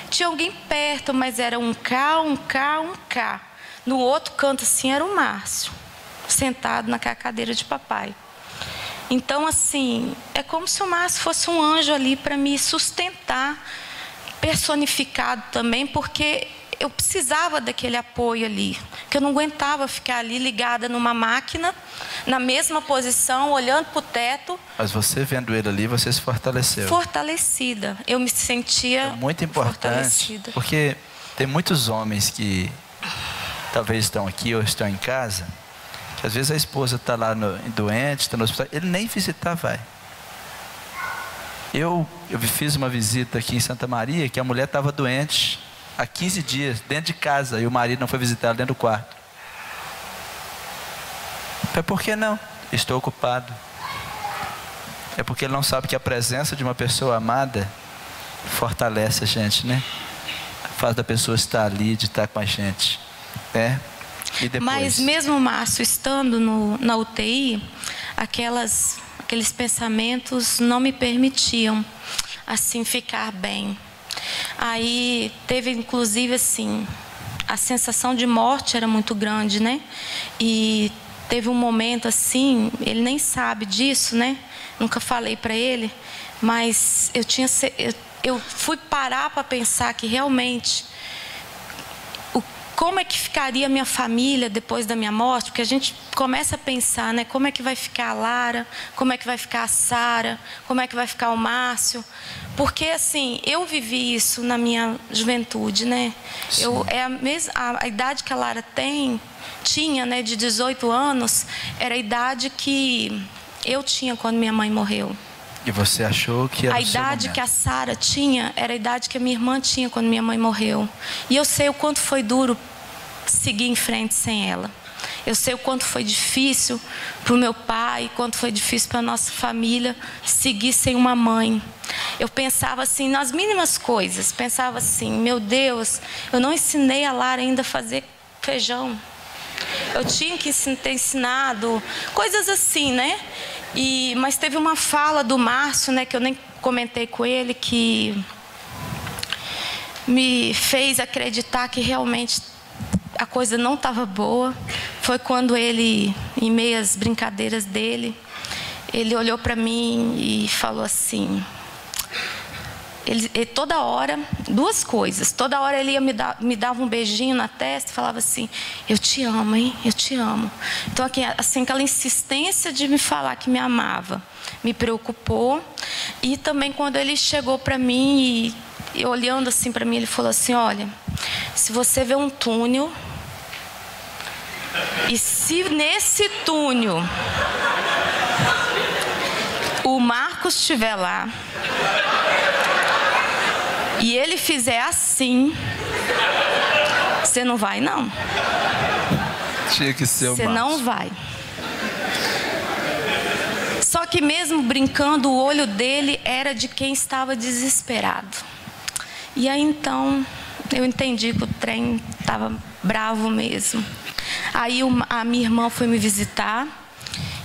Tinha alguém perto, mas era um K, um K, um K. No outro canto assim era o Márcio, sentado naquela cadeira de papai. Então assim, é como se o Márcio fosse um anjo ali para me sustentar, personificado também, porque eu precisava daquele apoio ali, que eu não aguentava ficar ali ligada numa máquina, na mesma posição, olhando para o teto. Mas você vendo ele ali, você se fortaleceu. Fortalecida. Eu me sentia muito importante, porque tem muitos homens que talvez estão aqui ou estão em casa, que às vezes a esposa está lá doente, está no hospital, ele nem visitar vai. Eu fiz uma visita aqui em Santa Maria, que a mulher estava doente há 15 dias, dentro de casa, e o marido não foi visitar ela dentro do quarto. É por que não? Estou ocupado. É porque ele não sabe que a presença de uma pessoa amada fortalece a gente, né? Faz da pessoa estar ali, de estar com a gente. E depois? Mas mesmo o Márcio estando na UTI, aqueles pensamentos não me permitiam assim ficar bem. Aí teve inclusive assim, a sensação de morte era muito grande, né? E teve um momento assim, ele nem sabe disso, né? Nunca falei para ele, mas eu fui parar para pensar que realmente como é que ficaria a minha família depois da minha morte, porque a gente começa a pensar, né, como é que vai ficar a Lara, como é que vai ficar a Sara, como é que vai ficar o Márcio, porque assim, eu vivi isso na minha juventude, né? A idade que a Lara tinha, né, de 18 anos, era a idade que eu tinha quando minha mãe morreu. E você achou que era a idade que a Sara tinha era a idade que a minha irmã tinha quando minha mãe morreu. E eu sei o quanto foi duro seguir em frente sem ela. Eu sei o quanto foi difícil para o meu pai, quanto foi difícil para a nossa família seguir sem uma mãe. Eu pensava assim, nas mínimas coisas, pensava assim, meu Deus, eu não ensinei a Lara ainda a fazer feijão. Eu tinha que ter ensinado, coisas assim, né? Mas teve uma fala do Márcio, né, que eu nem comentei com ele, que me fez acreditar que realmente a coisa não estava boa. Foi quando ele, em meio às brincadeiras dele, ele olhou para mim e falou assim... Ele toda hora, duas coisas. Toda hora ele me dava um beijinho na testa e falava assim, eu te amo, hein? Eu te amo. Então, assim, aquela insistência de me falar que me amava me preocupou. E também quando ele chegou para mim e olhando assim para mim, ele falou assim, olha, se você vê um túnel, e se nesse túnel o Marcos estiver lá, e ele fizer assim, você não vai, não. Tinha que ser o Márcio. Você não vai. Só que mesmo brincando, o olho dele era de quem estava desesperado. E aí então, eu entendi que o trem estava bravo mesmo. Aí a minha irmã foi me visitar,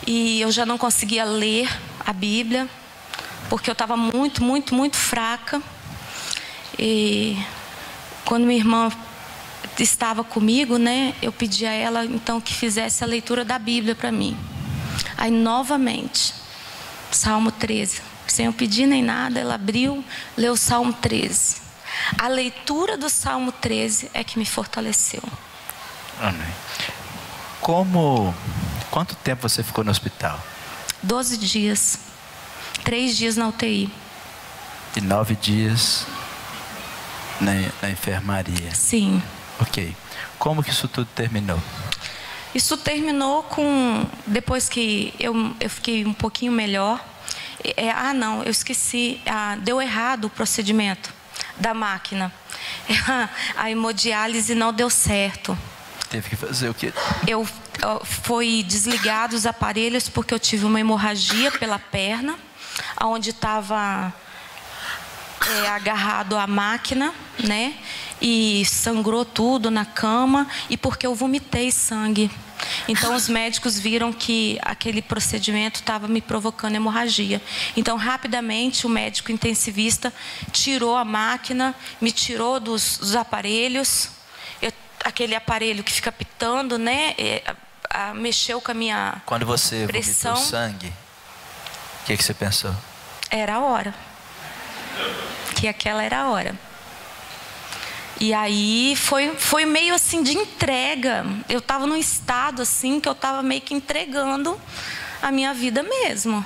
e eu já não conseguia ler a Bíblia, porque eu estava muito, muito, muito fraca. E quando minha irmã estava comigo, né, eu pedi a ela então que fizesse a leitura da Bíblia para mim. Aí novamente, Salmo 13, sem eu pedir nem nada, ela abriu, leu o Salmo 13. A leitura do Salmo 13 é que me fortaleceu. Amém. Quanto tempo você ficou no hospital? 12 dias. 3 dias na UTI. E 9 dias na enfermaria. Sim. Ok. Como que isso tudo terminou? Isso terminou depois que eu fiquei um pouquinho melhor. Não, eu esqueci. Deu errado o procedimento da máquina. A hemodiálise não deu certo. Teve que fazer o quê? Foi desligado os aparelhos porque eu tive uma hemorragia pela perna, onde estava agarrado à máquina, né? E sangrou tudo na cama, e porque eu vomitei sangue. Então os médicos viram que aquele procedimento estava me provocando hemorragia. Então rapidamente o médico intensivista tirou a máquina, me tirou dos aparelhos, aquele aparelho que fica pitando, né? Mexeu com a minha Quando você pressão. Vomitou sangue, o que você pensou? Era a hora. Que aquela era a hora. E aí foi meio assim de entrega. Eu estava num estado assim que eu estava meio que entregando a minha vida mesmo.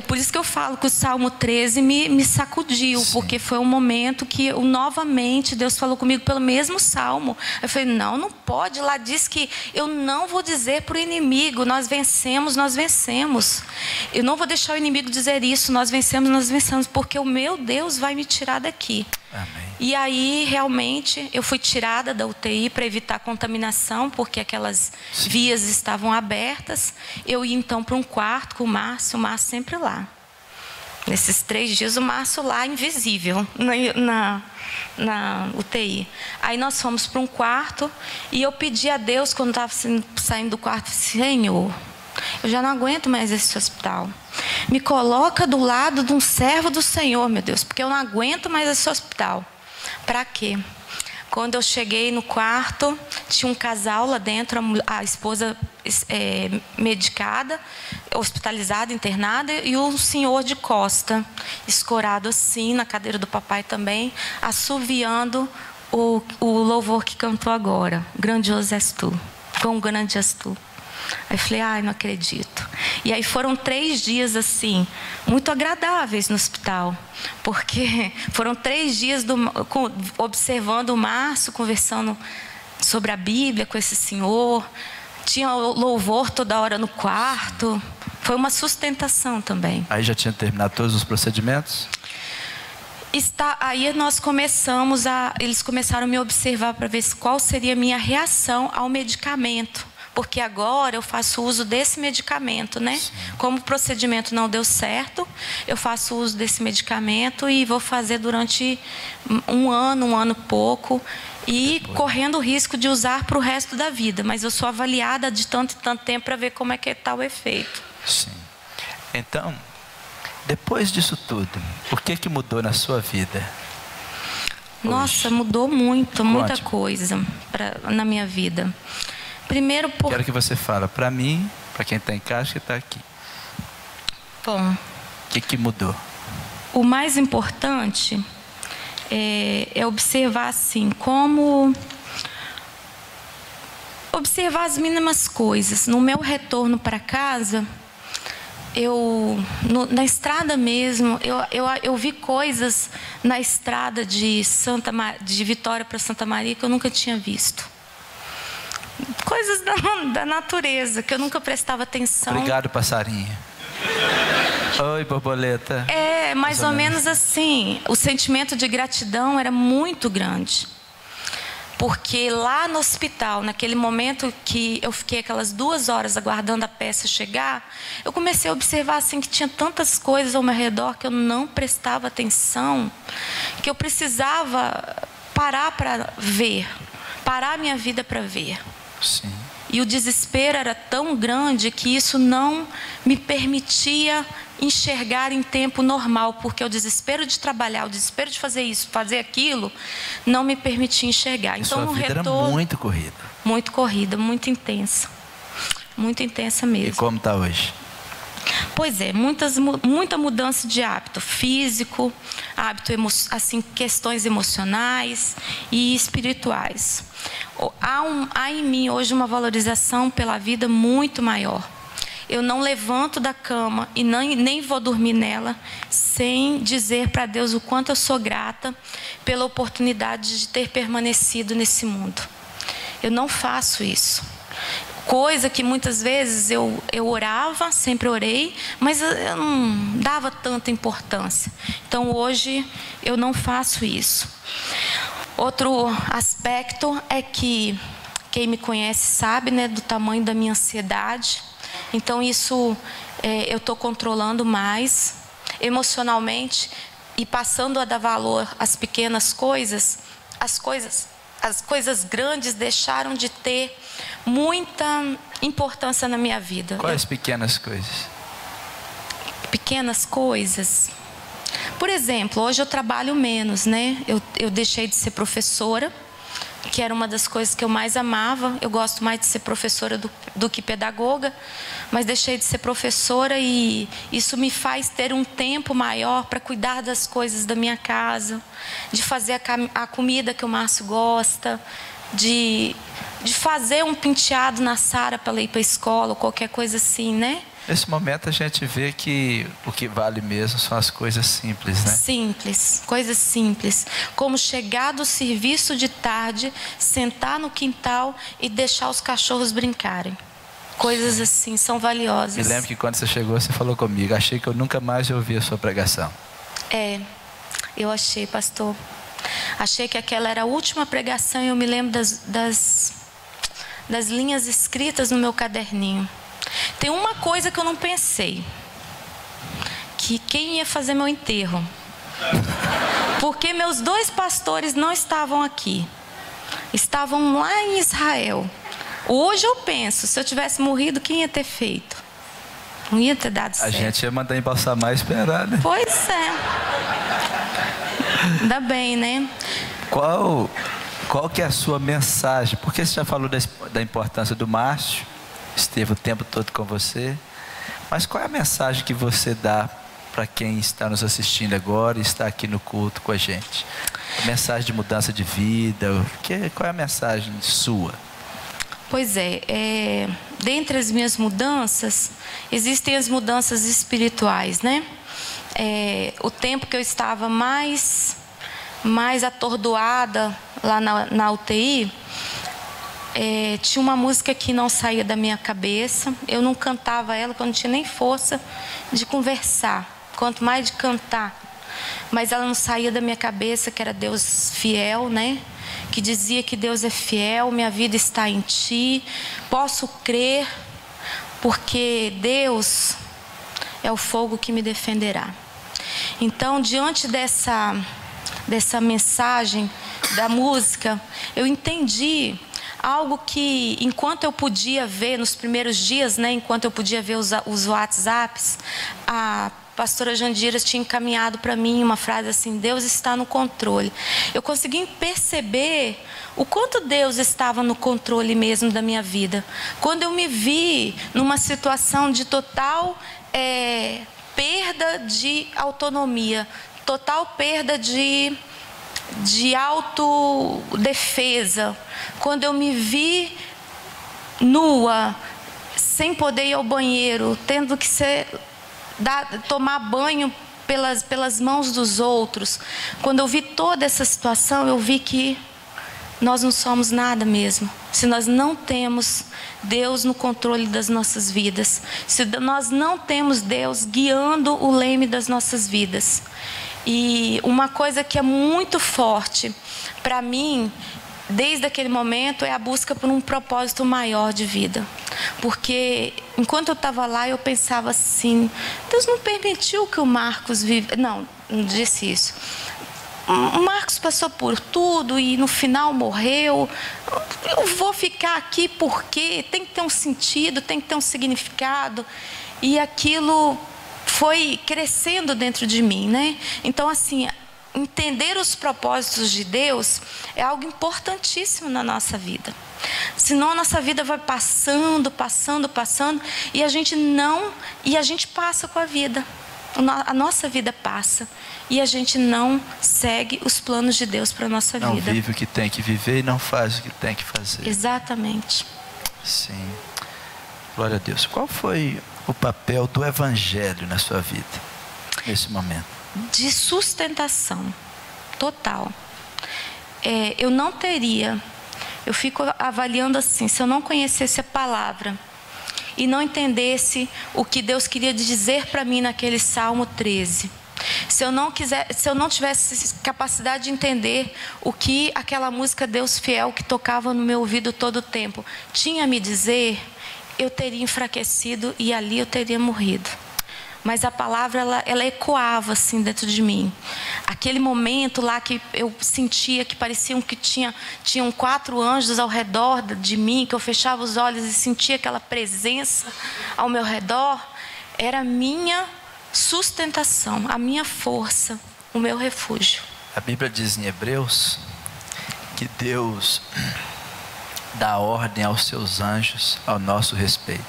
Por isso que eu falo que o Salmo 13 me sacudiu. Sim. Porque foi um momento que novamente Deus falou comigo pelo mesmo Salmo. Eu falei, não pode. Lá diz que eu não vou dizer para o inimigo, nós vencemos, nós vencemos. Eu não vou deixar o inimigo dizer isso, nós vencemos, porque o meu Deus vai me tirar daqui. Amém. E aí, realmente, eu fui tirada da UTI para evitar contaminação, porque aquelas vias estavam abertas. Eu ia, então, para um quarto com o Márcio sempre lá. Nesses 3 dias, o Márcio lá, invisível, na UTI. Aí nós fomos para um quarto, e eu pedi a Deus, quando estava saindo do quarto, Senhor, eu já não aguento mais esse hospital. Me coloca do lado de um servo do Senhor, meu Deus, porque eu não aguento mais esse hospital. Para quê? Quando eu cheguei no quarto, tinha um casal lá dentro, a esposa medicada, hospitalizada, internada, e um senhor de costa, escorado assim, na cadeira do papai também, assoviando o louvor que cantou agora, grandioso és tu, quão grande és tu. Aí eu falei, ai, não acredito. E aí foram 3 dias assim, muito agradáveis no hospital, porque foram 3 dias observando o Márcio, conversando sobre a Bíblia com esse senhor. Tinha louvor toda hora no quarto. Foi uma sustentação também. Aí já tinha terminado todos os procedimentos? Aí nós eles começaram a me observar para ver qual seria a minha reação ao medicamento. Porque agora eu faço uso desse medicamento, né? Sim. Como o procedimento não deu certo, eu faço uso desse medicamento e vou fazer durante um ano e pouco. E correndo o risco de usar para o resto da vida. Mas eu sou avaliada de tanto e tanto tempo para ver como é que está o efeito. Sim. Então, depois disso tudo, o que mudou na sua vida? Nossa, mudou muito, muita coisa na minha vida. Primeiro Quero que você fale para mim, para quem está em casa, que está aqui. Bom. O que mudou? O mais importante é observar assim, como observar as mínimas coisas. No meu retorno para casa, na estrada mesmo, eu vi coisas na estrada de Vitória para Santa Maria que eu nunca tinha visto. Coisas da natureza, que eu nunca prestava atenção. Obrigado, passarinho. Oi, borboleta. Mais ou menos assim. O sentimento de gratidão era muito grande. Porque lá no hospital, naquele momento que eu fiquei aquelas 2 horas aguardando a peça chegar, eu comecei a observar assim, que tinha tantas coisas ao meu redor que eu não prestava atenção, que eu precisava parar para ver, parar a minha vida para ver. Sim. E o desespero era tão grande que isso não me permitia enxergar em tempo normal, porque o desespero de trabalhar, o desespero de fazer isso, fazer aquilo, não me permitia enxergar. Então, sua vida era muito corrida. Muito corrida, muito intensa. Muito intensa mesmo. E como está hoje? Pois é, muita mudança de hábito físico, assim, questões emocionais e espirituais. Há em mim hoje uma valorização pela vida muito maior. Eu não levanto da cama e nem vou dormir nela sem dizer para Deus o quanto eu sou grata pela oportunidade de ter permanecido nesse mundo. Eu não faço isso. Coisa que muitas vezes eu orava, sempre orei, mas eu não dava tanta importância. Então hoje eu não faço isso. Outro aspecto é que quem me conhece sabe, né, do tamanho da minha ansiedade. Então isso eu estou controlando mais emocionalmente e passando a dar valor às pequenas coisas. As coisas grandes deixaram de ter muita importância na minha vida. Quais pequenas coisas? Pequenas coisas. Por exemplo, hoje eu trabalho menos, né? Eu deixei de ser professora, que era uma das coisas que eu mais amava. Eu gosto mais de ser professora do que pedagoga, mas deixei de ser professora e isso me faz ter um tempo maior para cuidar das coisas da minha casa, de fazer a comida que o Márcio gosta, de fazer um penteado na Sara para ela ir para a escola, ou qualquer coisa assim, né? Nesse momento a gente vê que o que vale mesmo são as coisas simples, né? Simples, coisas simples. Como chegar do serviço de tarde, sentar no quintal e deixar os cachorros brincarem. Coisas assim, são valiosas. Me lembro que quando você chegou, você falou comigo, achei que eu nunca mais ouvi a sua pregação. Eu achei, pastor. Achei que aquela era a última pregação e eu me lembro das linhas escritas no meu caderninho. Tem uma coisa que eu não pensei, que quem ia fazer meu enterro, porque meus 2 pastores não estavam aqui, estavam lá em Israel. Hoje eu penso, se eu tivesse morrido, quem ia ter feito? Não ia ter dado certo. A gente ia mandar embalsamar e esperar, né? Pois é. Ainda bem, né? Qual que é a sua mensagem? Porque você já falou da importância do Márcio, esteve o tempo todo com você, mas qual é a mensagem que você dá para quem está nos assistindo agora e está aqui no culto com a gente? A mensagem de mudança de vida, qual é a mensagem sua? Pois é, dentre as minhas mudanças, existem as mudanças espirituais, né? O tempo que eu estava mais atordoada lá na UTI, tinha uma música que não saía da minha cabeça. Eu não cantava ela, porque eu não tinha nem força de conversar, quanto mais de cantar. Mas ela não saía da minha cabeça, que era Deus fiel, né? Que dizia que Deus é fiel, minha vida está em Ti, posso crer, porque Deus é o fogo que me defenderá. Então, diante dessa mensagem da música, eu entendi algo que, enquanto eu podia ver nos primeiros dias, né, enquanto eu podia ver os WhatsApps, a pastora Jandira tinha encaminhado para mim uma frase assim: Deus está no controle. Eu consegui perceber o quanto Deus estava no controle mesmo da minha vida. Quando eu me vi numa situação de total perda de autonomia, total perda de autodefesa, quando eu me vi nua, sem poder ir ao banheiro, tendo que tomar banho pelas mãos dos outros, quando eu vi toda essa situação, eu vi que nós não somos nada mesmo, se nós não temos Deus no controle das nossas vidas, se nós não temos Deus guiando o leme das nossas vidas. E uma coisa que é muito forte para mim, desde aquele momento, é a busca por um propósito maior de vida. Porque enquanto eu estava lá, eu pensava assim: Deus não permitiu que o Marcos vive. Não disse isso. O Marcos passou por tudo e no final morreu. Eu vou ficar aqui porque tem que ter um sentido, tem que ter um significado. E aquilo foi crescendo dentro de mim, né? Então, assim, entender os propósitos de Deus é algo importantíssimo na nossa vida. Senão a nossa vida vai passando e a gente passa com a vida. A nossa vida passa e a gente não segue os planos de Deus para a nossa vida. Não vive o que tem que viver e não faz o que tem que fazer. Exatamente. Sim. Glória a Deus. Qual foi o papel do Evangelho na sua vida, nesse momento? De sustentação total. Eu não teria, eu fico avaliando assim, se eu não conhecesse a palavra e não entendesse o que Deus queria dizer para mim naquele Salmo 13, se eu não tivesse capacidade de entender o que aquela música Deus Fiel, que tocava no meu ouvido todo o tempo, tinha a me dizer, eu teria enfraquecido e ali eu teria morrido. Mas a palavra, ela ecoava assim dentro de mim. Aquele momento lá que eu sentia que pareciam que tinham 4 anjos ao redor de mim, que eu fechava os olhos e sentia aquela presença ao meu redor, era a minha sustentação, a minha força, o meu refúgio. A Bíblia diz em Hebreus que Deus dá ordem aos seus anjos ao nosso respeito.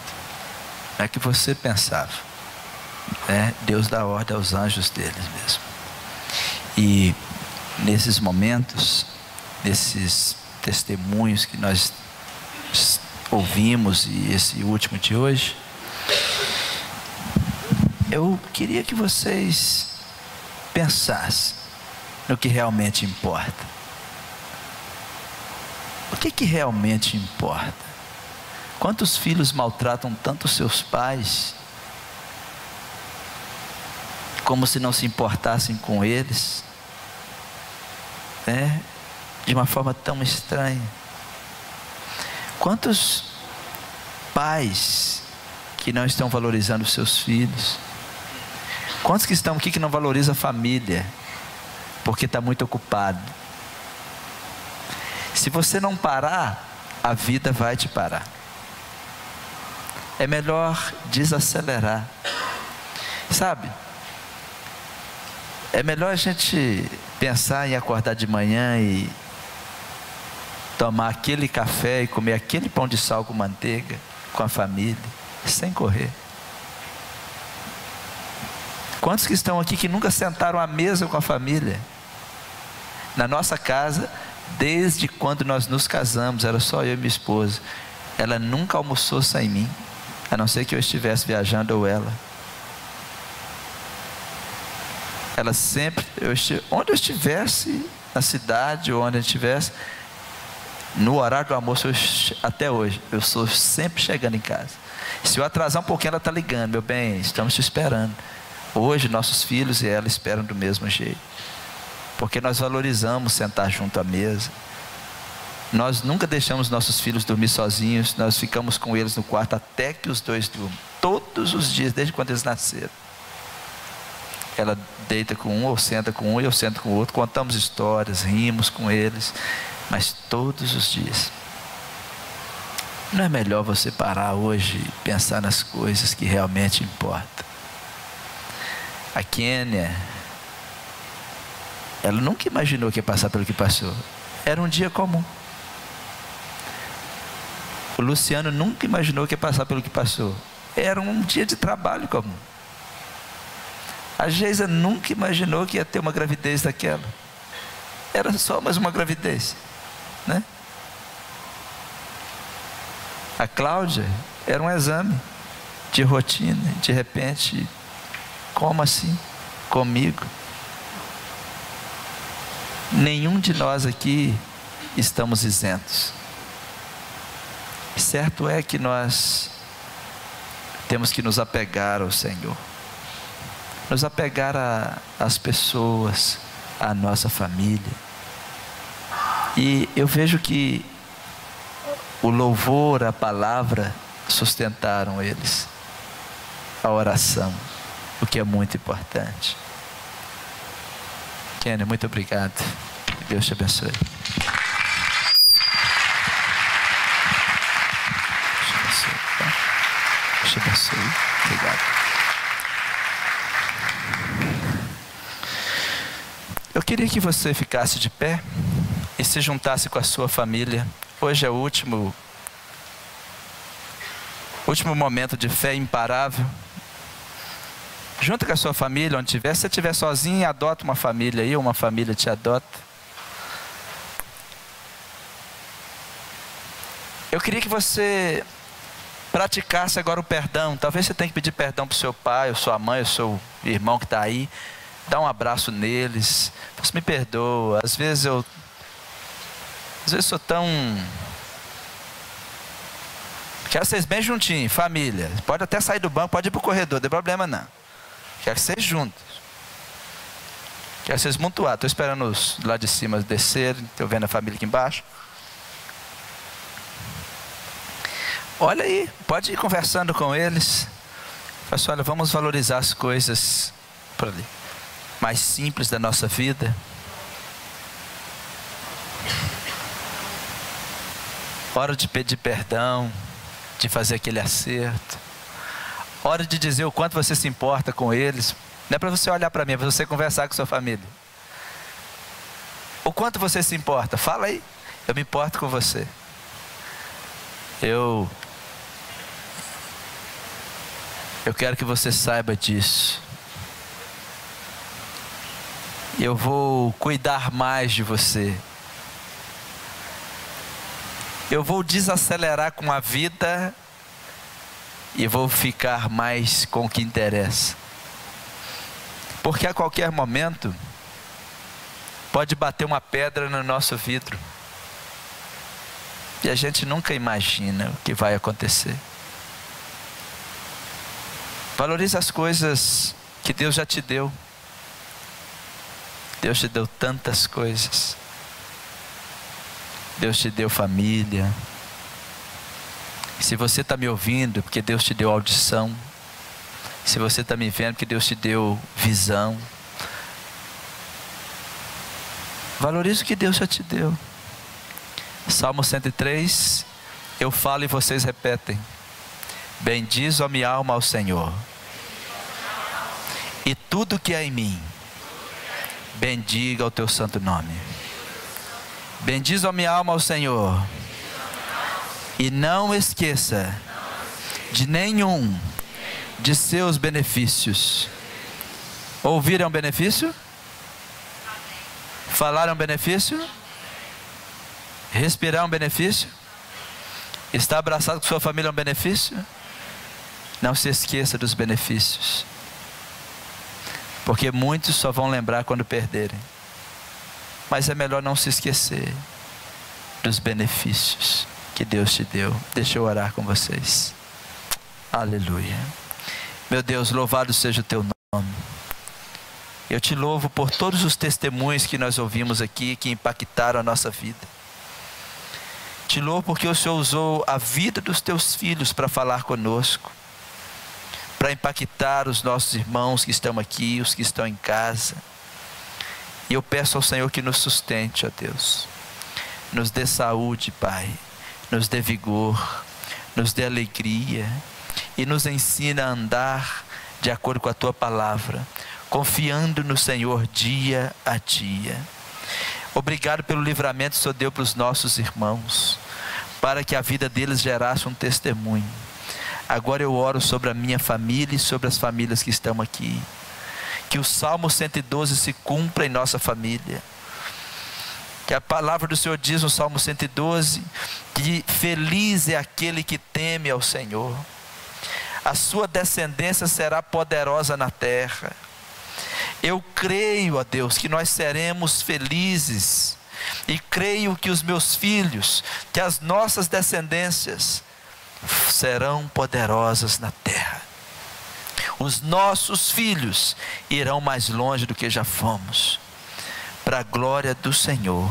Não é que você pensava. Deus dá ordem aos anjos deles mesmo. E nesses momentos, nesses testemunhos que nós ouvimos, e esse último de hoje, eu queria que vocês pensassem no que realmente importa. O que realmente importa? Quantos filhos maltratam tanto seus pais, como se não se importassem com eles, de uma forma tão estranha? Quantos pais que não estão valorizando os seus filhos? Quantos que estão aqui que não valorizam a família, porque está muito ocupado? Se você não parar, a vida vai te parar. É melhor desacelerar. Sabe? É melhor a gente pensar em acordar de manhã e tomar aquele café e comer aquele pão de sal com manteiga com a família, sem correr. Quantos que estão aqui que nunca sentaram à mesa com a família? Na nossa casa, desde quando nós nos casamos, era só eu e minha esposa. Ela nunca almoçou sem mim, a não ser que eu estivesse viajando ou ela. Ela sempre, onde eu estivesse, na cidade ou onde eu estivesse, no horário do almoço, até hoje, eu sou sempre chegando em casa. Se eu atrasar um pouquinho, ela está ligando: meu bem, estamos te esperando. Hoje, nossos filhos e ela esperam do mesmo jeito, porque nós valorizamos sentar junto à mesa. Nós nunca deixamos nossos filhos dormir sozinhos, nós ficamos com eles no quarto até que os dois durmam, todos os dias, desde quando eles nasceram. Ela deita com um, ou senta com um, e eu sento com o outro, contamos histórias, rimos com eles, mas todos os dias. Não é melhor você parar hoje e pensar nas coisas que realmente importam? A Kênia, ela nunca imaginou que ia passar pelo que passou. Era um dia comum. O Luciano nunca imaginou que ia passar pelo que passou. Era um dia de trabalho comum. A Geisa nunca imaginou que ia ter uma gravidez daquela. Era só mais uma gravidez, né? A Cláudia era um exame de rotina. De repente, como assim? Comigo? Nenhum de nós aqui estamos isentos. Certo é que nós temos que nos apegar ao Senhor, nos apegar às pessoas, à nossa família. E eu vejo que o louvor, a palavra sustentaram eles, a oração, o que é muito importante. Kenny, muito obrigado. Deus te abençoe. Deus te abençoe. Obrigado. Eu queria que você ficasse de pé e se juntasse com a sua família. Hoje é o último momento de fé imparável. Junta com a sua família onde estiver. Se você estiver sozinho, adota uma família aí, ou uma família te adota. Eu queria que você praticasse agora o perdão. Talvez você tenha que pedir perdão para o seu pai, ou sua mãe, ou seu irmão que está aí. Dá um abraço neles. Você me perdoa. Às vezes sou tão... Quero vocês bem juntinhos, família. Pode até sair do banco, pode ir para o corredor, não tem problema não. Quero vocês juntos. Quero vocês mutuados. Estou esperando os lá de cima descerem. Estou vendo a família aqui embaixo. Olha aí, pode ir conversando com eles. Fala assim: olha, vamos valorizar as coisas por ali, mais simples da nossa vida. Hora de pedir perdão, de fazer aquele acerto. Hora de dizer o quanto você se importa com eles. Não é para você olhar para mim, é para você conversar com sua família. O quanto você se importa? Fala aí. Eu me importo com você. Eu quero que você saiba disso. Eu vou cuidar mais de você. Eu vou desacelerar com a vida e vou ficar mais com o que interessa. Porque a qualquer momento pode bater uma pedra no nosso vidro e a gente nunca imagina o que vai acontecer. Valorize as coisas que Deus já te deu. Deus te deu tantas coisas. Deus te deu família. Se você está me ouvindo, porque Deus te deu audição. Se você está me vendo, porque Deus te deu visão. Valorize o que Deus já te deu. Salmo 103, eu falo e vocês repetem. Bendiz, ó minha alma, ao Senhor, e tudo que há em mim, bendiga o teu santo nome. Bendiz, ó minha alma, ao Senhor, e não esqueça de nenhum de seus benefícios. Ouvir é um benefício? Falar é um benefício? Respirar é um benefício? Estar abraçado com sua família é um benefício? Não se esqueça dos benefícios, porque muitos só vão lembrar quando perderem. Mas é melhor não se esquecer dos benefícios que Deus te deu. Deixa eu orar com vocês. Aleluia. Meu Deus, louvado seja o teu nome. Eu te louvo por todos os testemunhos que nós ouvimos aqui, que impactaram a nossa vida. Te louvo porque o Senhor usou a vida dos teus filhos para falar conosco, para impactar os nossos irmãos que estão aqui, os que estão em casa. E eu peço ao Senhor que nos sustente, ó Deus. Nos dê saúde, Pai. Nos dê vigor, nos dê alegria e nos ensina a andar de acordo com a Tua palavra, confiando no Senhor dia a dia. Obrigado pelo livramento que o Senhor deu para os nossos irmãos, para que a vida deles gerasse um testemunho. Agora eu oro sobre a minha família e sobre as famílias que estão aqui. Que o Salmo 112 se cumpra em nossa família. Que a palavra do Senhor diz no Salmo 112, que feliz é aquele que teme ao Senhor. A sua descendência será poderosa na terra. Eu creio, ó Deus, que nós seremos felizes. E creio que os meus filhos, que as nossas descendências serão poderosas na terra. Os nossos filhos irão mais longe do que já fomos. Para a glória do Senhor,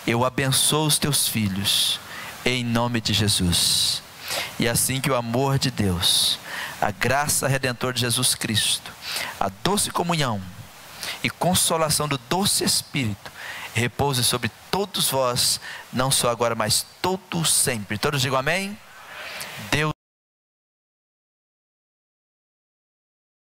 eu abençoo os teus filhos, em nome de Jesus. E assim que o amor de Deus, a graça redentora de Jesus Cristo, a doce comunhão e consolação do doce Espírito, repouse sobre todos vós, não só agora, mas todo sempre. Todos digam amém? Deus